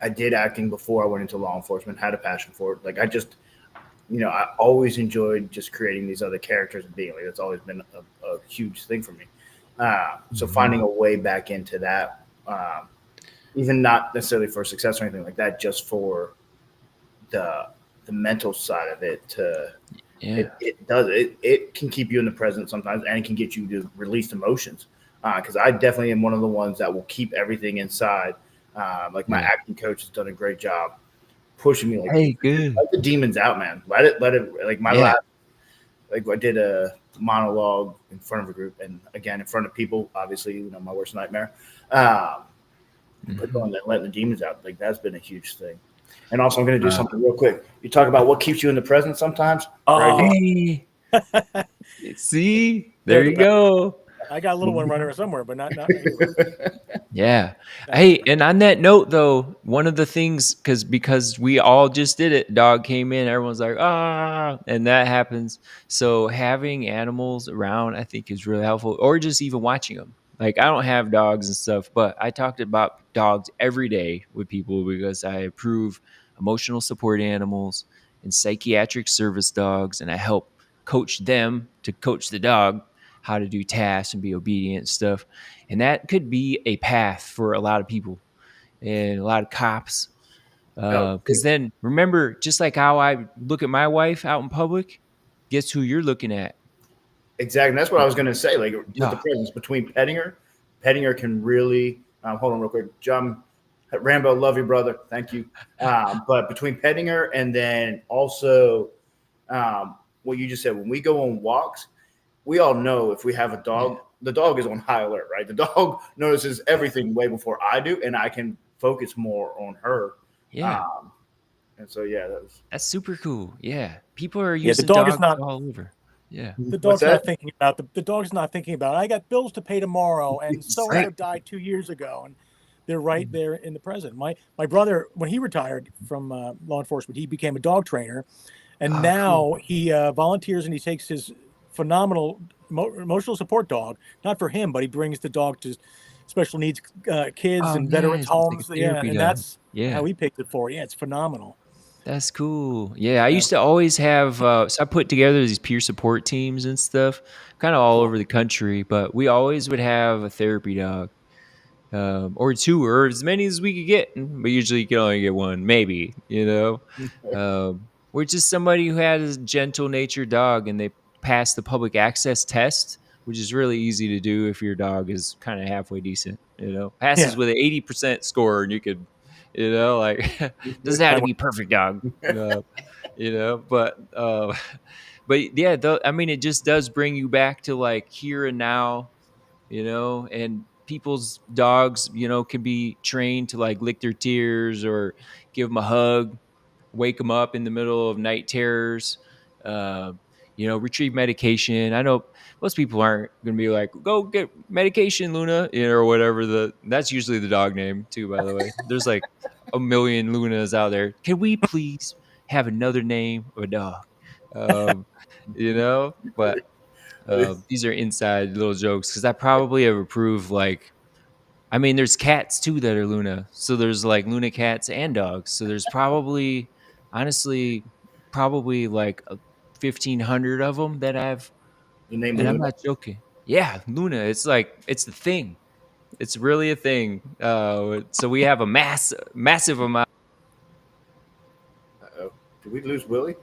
[SPEAKER 1] I did acting before I went into law enforcement, had a passion for it. Like I always enjoyed just creating these other characters and being like, it's always been a huge thing for me. So
[SPEAKER 2] Mhm.
[SPEAKER 1] finding a way back into that, even not necessarily for success or anything like that, just for the the mental side of it,
[SPEAKER 2] Yeah.
[SPEAKER 1] it can keep you in the present sometimes, and it can get you to release emotions. Because I definitely am one of the ones that will keep everything inside. Like my
[SPEAKER 2] Yeah.
[SPEAKER 1] acting coach has done a great job pushing me, like,
[SPEAKER 2] Hey, good.
[SPEAKER 1] let the demons out, man. Let it. Like my
[SPEAKER 2] Yeah.
[SPEAKER 1] last, like I did a monologue in front of a group, and again in front of people. Obviously, my worst nightmare. Um, put on that, letting the demons out. Like that's been a huge thing. And also, I'm going to do something real quick. You talk about what keeps you in the present sometimes. Right?
[SPEAKER 2] Hey, see,
[SPEAKER 3] They're
[SPEAKER 2] there
[SPEAKER 3] the
[SPEAKER 2] you
[SPEAKER 3] best.
[SPEAKER 2] go.
[SPEAKER 3] I got a little one running somewhere, but not here.
[SPEAKER 2] Yeah. Hey, and on that note, though, one of the things, because we all just did it, dog came in, everyone's like, ah, and that happens. So having animals around, I think, is really helpful, or just even watching them. Like, I don't have dogs and stuff, but I talked about dogs every day with people because I approve emotional support animals and psychiatric service dogs, and I help coach them to coach the dog how to do tasks and be obedient and stuff. And that could be a path for a lot of people and a lot of cops. Because then remember, just like how I look at my wife out in public, guess who you're looking at?
[SPEAKER 1] Exactly. That's what I was going to say. Like with the
[SPEAKER 2] Yeah.
[SPEAKER 1] presence between petting her can really, hold on real quick. John Rambo, love you, brother. Thank you. But between petting her and then also what you just said, when we go on walks, we all know if we have a dog, the dog is on high alert, right? The dog notices everything way before I do, and I can focus more on her.
[SPEAKER 2] Yeah.
[SPEAKER 1] And so, yeah,
[SPEAKER 2] That's super cool. Yeah. People are
[SPEAKER 3] The
[SPEAKER 2] using
[SPEAKER 3] dog is
[SPEAKER 2] dogs
[SPEAKER 3] not.
[SPEAKER 2] all over. Yeah.
[SPEAKER 3] The
[SPEAKER 1] What's
[SPEAKER 3] dog's not
[SPEAKER 1] that?
[SPEAKER 3] thinking about the dog's not thinking about. I got bills to pay tomorrow, and so and so
[SPEAKER 2] Right.
[SPEAKER 3] died 2 years ago, and they're right there in the present. My brother, when he retired from law enforcement, he became a dog trainer, and now he volunteers and he takes his phenomenal emotional support dog, not for him, but he brings the dog to special needs kids
[SPEAKER 2] Oh,
[SPEAKER 3] and veterans
[SPEAKER 2] nice. It's like a
[SPEAKER 3] homes. Yeah,
[SPEAKER 2] therapy
[SPEAKER 3] and
[SPEAKER 2] dog.
[SPEAKER 3] that's
[SPEAKER 2] Yeah.
[SPEAKER 3] how he picked it for. Yeah, it's phenomenal.
[SPEAKER 2] That's cool. Yeah, I
[SPEAKER 3] Yeah.
[SPEAKER 2] used to always have. So I put together these peer support teams and stuff, kind of all over the country. But we always would have a therapy dog, or two, or as many as we could get. But usually, you can only get one, maybe. We're just somebody who had a gentle natured dog, and they passed the public access test, which is really easy to do if your dog is kind of halfway decent. Passes
[SPEAKER 3] Yeah.
[SPEAKER 2] with an 80% score, and you could, like doesn't have to be perfect dog. But but yeah, I mean, it just does bring you back to like here and now, and people's dogs, can be trained to like lick their tears or give them a hug, wake them up in the middle of night terrors, uh, retrieve medication. I know most people aren't going to be like, go get medication, Luna, or whatever. That's usually the dog name too, by the way. There's like a million Lunas out there. Can we please have another name of a dog? But these are inside little jokes because I probably have approved like, I mean, there's cats too that are Luna. So there's like Luna cats and dogs. So there's probably, honestly, probably like 1,500 of them that I've,
[SPEAKER 1] the name
[SPEAKER 2] and I'm
[SPEAKER 1] Luna.
[SPEAKER 2] not joking. Yeah, Luna. It's like, it's the thing. It's really a thing. So we have a massive amount.
[SPEAKER 1] Uh-oh. Did we lose Willie?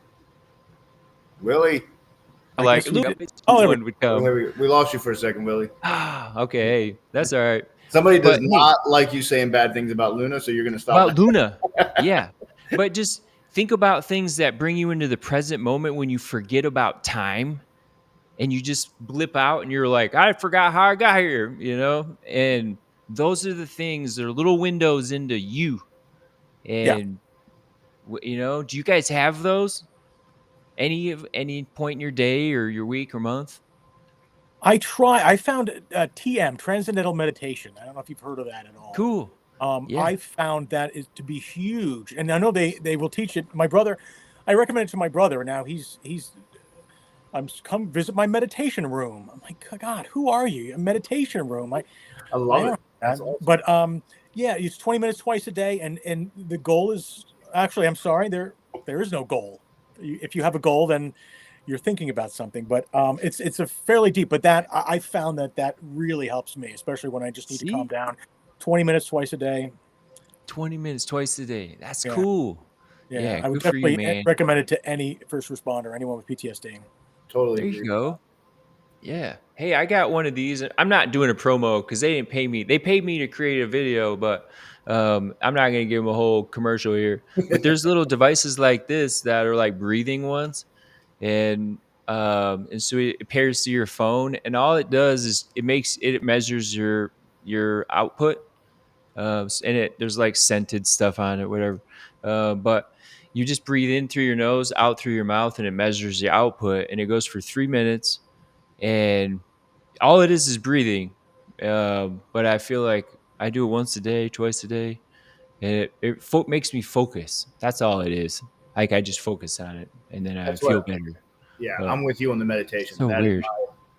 [SPEAKER 1] Willie.
[SPEAKER 3] I
[SPEAKER 2] Like,
[SPEAKER 3] guess we
[SPEAKER 2] Luna,
[SPEAKER 3] did. Oh, there we
[SPEAKER 2] one would
[SPEAKER 1] Oh,
[SPEAKER 2] come.
[SPEAKER 1] we lost you for a second, Willie.
[SPEAKER 2] Okay, hey, that's all right.
[SPEAKER 1] Somebody does
[SPEAKER 2] But hey,
[SPEAKER 1] not like you saying bad things about Luna, so you're going to stop.
[SPEAKER 2] about Luna. Yeah. But just think about things that bring you into the present moment when you forget about time and you just blip out and you're like, I forgot how I got here, And those are the things, they're little windows into you.
[SPEAKER 3] Yeah.
[SPEAKER 2] And, do you guys have those? Any point in your day or your week or month?
[SPEAKER 3] I found TM, Transcendental Meditation. I don't know if you've heard of that at all.
[SPEAKER 2] Cool. Yeah.
[SPEAKER 3] I found that is to be huge, and I know they will teach it. My brother, I recommend it to my brother. Now he's come visit my meditation room. I'm like, God, who are you? A meditation room?
[SPEAKER 1] I love it.
[SPEAKER 3] don't
[SPEAKER 1] That's
[SPEAKER 3] have
[SPEAKER 1] awesome.
[SPEAKER 3] that. But yeah, it's 20 minutes twice a day, and the goal is actually, I'm sorry, there is no goal. If you have a goal, then you're thinking about something. But it's a fairly deep. But I found that really helps me, especially when I just need to calm
[SPEAKER 2] See?
[SPEAKER 3] down. 20 minutes twice a day.
[SPEAKER 2] 20 minutes twice a day. That's
[SPEAKER 3] Yeah.
[SPEAKER 2] cool.
[SPEAKER 3] Yeah,
[SPEAKER 2] Yeah,
[SPEAKER 3] I would
[SPEAKER 2] good for you,
[SPEAKER 3] definitely
[SPEAKER 2] man.
[SPEAKER 3] recommend it to any first responder, anyone with PTSD.
[SPEAKER 1] Totally
[SPEAKER 2] There
[SPEAKER 1] agree.
[SPEAKER 2] you go. Yeah. Hey, I got one of these. I'm not doing a promo because they didn't pay me. They paid me to create a video, but I'm not going to give them a whole commercial here. But there's little devices like this that are like breathing ones, and so it pairs to your phone, and all it does is it measures your output. and there's like scented stuff on it, whatever. But you just breathe in through your nose, out through your mouth, and it measures the output, and it goes for 3 minutes, and all it is breathing. But I feel like I do it once a day, twice a day, and it makes me focus. That's all it is. Like I just focus on it, and then I
[SPEAKER 1] That's
[SPEAKER 2] feel
[SPEAKER 1] what.
[SPEAKER 2] better.
[SPEAKER 1] Yeah,
[SPEAKER 2] But
[SPEAKER 1] I'm with you on the meditation.
[SPEAKER 2] so weird.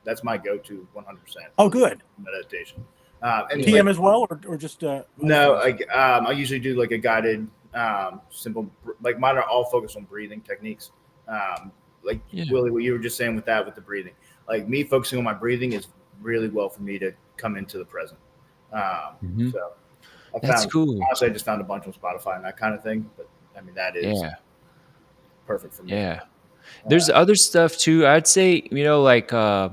[SPEAKER 1] That's my go-to 100%.
[SPEAKER 3] Oh, good.
[SPEAKER 1] Meditation.
[SPEAKER 3] And TM as well, or just
[SPEAKER 1] no, I usually do like a guided, simple, like mine are all focused on breathing techniques. Like Willie, what you were just saying with the breathing, like me focusing on my breathing is really well for me to come into the present. So
[SPEAKER 2] that's cool.
[SPEAKER 1] Honestly, I just found a bunch on Spotify and that kind of thing. But I mean, that is perfect for me.
[SPEAKER 2] Yeah. There's other stuff too. I'd say, like I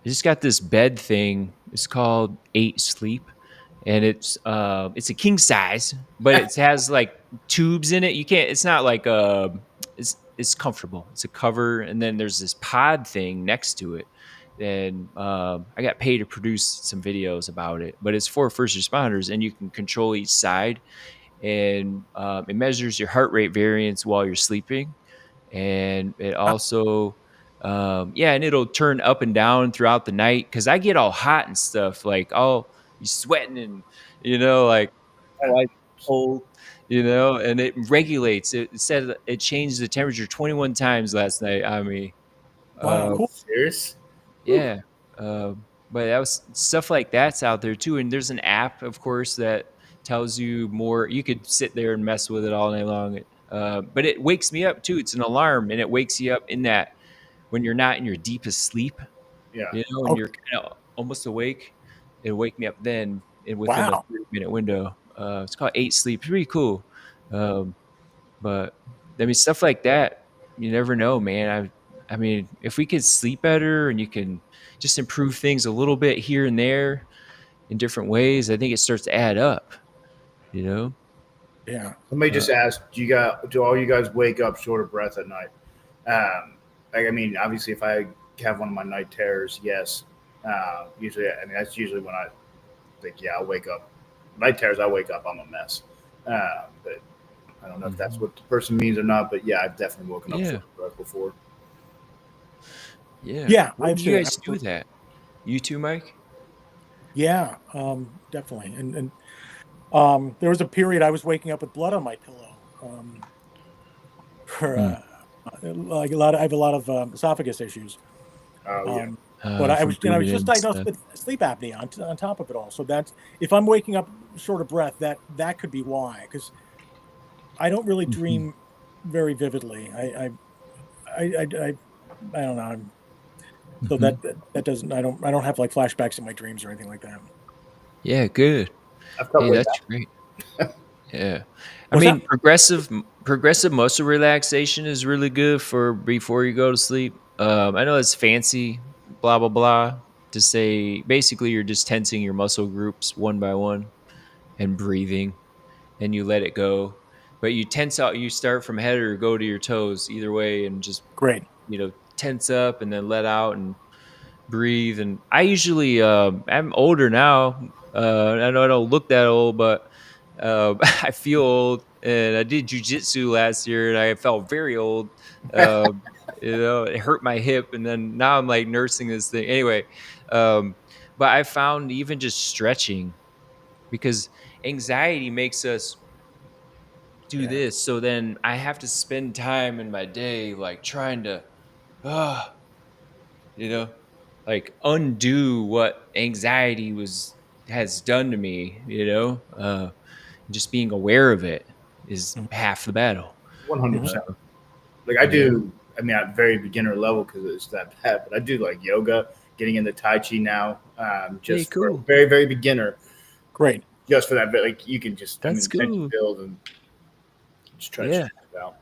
[SPEAKER 2] just got this bed thing. It's called 8 Sleep, and it's a king size, but it has like tubes in it. You can't. It's not like it's comfortable. It's a cover, and then there's this pod thing next to it. And I got paid to produce some videos about it, but it's for first responders, and you can control each side, and it measures your heart rate variance while you're sleeping, and it also and it'll turn up and down throughout the night, because I get all hot and stuff, like you sweating, and like like cold, and it regulates it. It said it changed the temperature 21 times last night on me.
[SPEAKER 3] Wow, cool.
[SPEAKER 1] Serious?
[SPEAKER 2] Yeah. But that was stuff like that's out there too, and there's an app, of course, that tells you more. You could sit there and mess with it all night long. But it wakes me up too. It's an alarm, and it wakes you up in that when you're not in your deepest sleep.
[SPEAKER 1] Yeah.
[SPEAKER 2] When you're kind of almost awake, it'll wake me up then within a 30-minute window. It's called 8 Sleep. It's pretty cool. But I mean, stuff like that, you never know, man. I mean, if we could sleep better and you can just improve things a little bit here and there in different ways, I think it starts to add up.
[SPEAKER 3] Yeah.
[SPEAKER 1] Somebody just asked, do all you guys wake up short of breath at night? I mean, obviously, if I have one of my night terrors, yes. Usually, I mean, that's usually when I think, I'll wake up. Night terrors, I wake up, I'm a mess. But I don't know if that's what the person means or not. But I've definitely woken up short of breath before.
[SPEAKER 2] Yeah. How do you guys do that? You too, Mike?
[SPEAKER 3] Yeah, definitely. And there was a period I was waking up with blood on my pillow. Like I have a lot of esophagus issues. But I was just diagnosed with sleep apnea on top of it all. So that's, if I'm waking up short of breath, that could be why, because I don't really dream very vividly. I don't know. So that doesn't, I don't have like flashbacks in my dreams or anything like that.
[SPEAKER 2] Yeah, good. Hey, that's great. Yeah. I mean, progressive muscle relaxation is really good for before you go to sleep. I know it's fancy, blah, blah, blah, to say basically you're just tensing your muscle groups one by one and breathing, and you let it go. But you tense out, you start from head or go to your toes, either way, and just tense up and then let out and breathe. And I usually, I'm older now. I know I don't look that old, but I feel old, and I did jujitsu last year, and I felt very old. It hurt my hip, and then now I'm like nursing this thing. Anyway, but I found even just stretching, because anxiety makes us do this. So then I have to spend time in my day like trying to, like undo what anxiety has done to me. Just being aware of it is half the battle.
[SPEAKER 1] 100%. Like I do, I mean, at very beginner level, because it's that bad, but I do like yoga, getting into Tai Chi now, just for very, very beginner.
[SPEAKER 3] Great.
[SPEAKER 1] Just for that, but like you can just,
[SPEAKER 2] cool.
[SPEAKER 1] build and just try to check it out.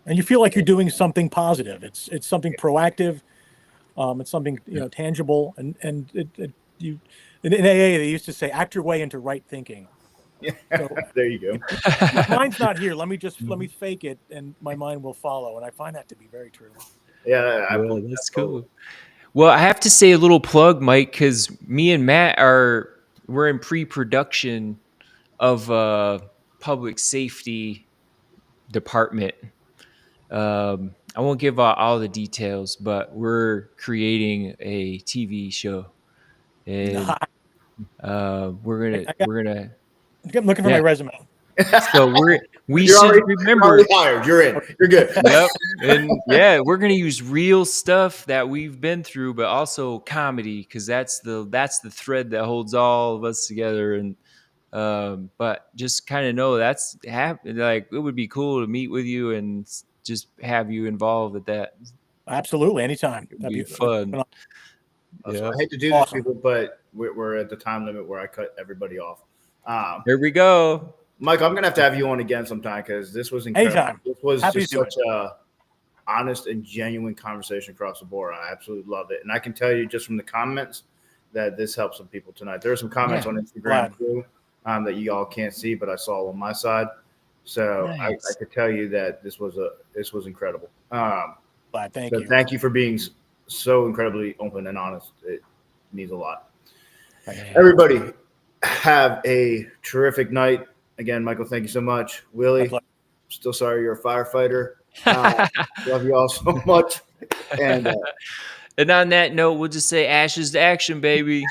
[SPEAKER 3] And you feel like you're doing something positive. It's something proactive. It's something tangible, and you in AA they used to say, act your way into right thinking. So,
[SPEAKER 1] there you go.
[SPEAKER 3] My mind's not here. Let me fake it, and my mind will follow. And I find that to be very true.
[SPEAKER 1] Yeah,
[SPEAKER 2] that's cool. Well, I have to say a little plug, Mike, because me and Matt we're in pre-production public safety department. I won't give out all the details, but we're creating a TV show, and we're gonna
[SPEAKER 3] I'm looking for my resume.
[SPEAKER 2] So we
[SPEAKER 1] You're
[SPEAKER 2] should
[SPEAKER 1] already
[SPEAKER 2] remember.
[SPEAKER 1] hired. You're in. You're good.
[SPEAKER 2] Yep, and yeah, we're gonna use real stuff that we've been through, but also comedy, because that's the thread that holds all of us together. And but just kind of know that's like it would be cool to meet with you and just have you involved with that.
[SPEAKER 3] Absolutely, anytime.
[SPEAKER 2] It'd be fun.
[SPEAKER 1] So I hate to do this, people, but we're at the time limit where I cut everybody off.
[SPEAKER 2] Here we go.
[SPEAKER 1] Mike, I'm gonna have to have you on again sometime because this was incredible.
[SPEAKER 3] Anytime.
[SPEAKER 1] This was just such a honest and genuine conversation across the board. I absolutely love it, and I can tell you just from the comments that this helped some people tonight. There are some comments on Instagram too that you all can't see, but I saw on my side. So I could tell you that this was incredible.
[SPEAKER 3] Thank you.
[SPEAKER 1] Thank you for being so incredibly open and honest. It means a lot. Everybody, have a terrific night. Again, Michael, thank you so much. Willie, still sorry you're a firefighter. Love you all so much. And
[SPEAKER 2] on that note, we'll just say ashes to action, baby.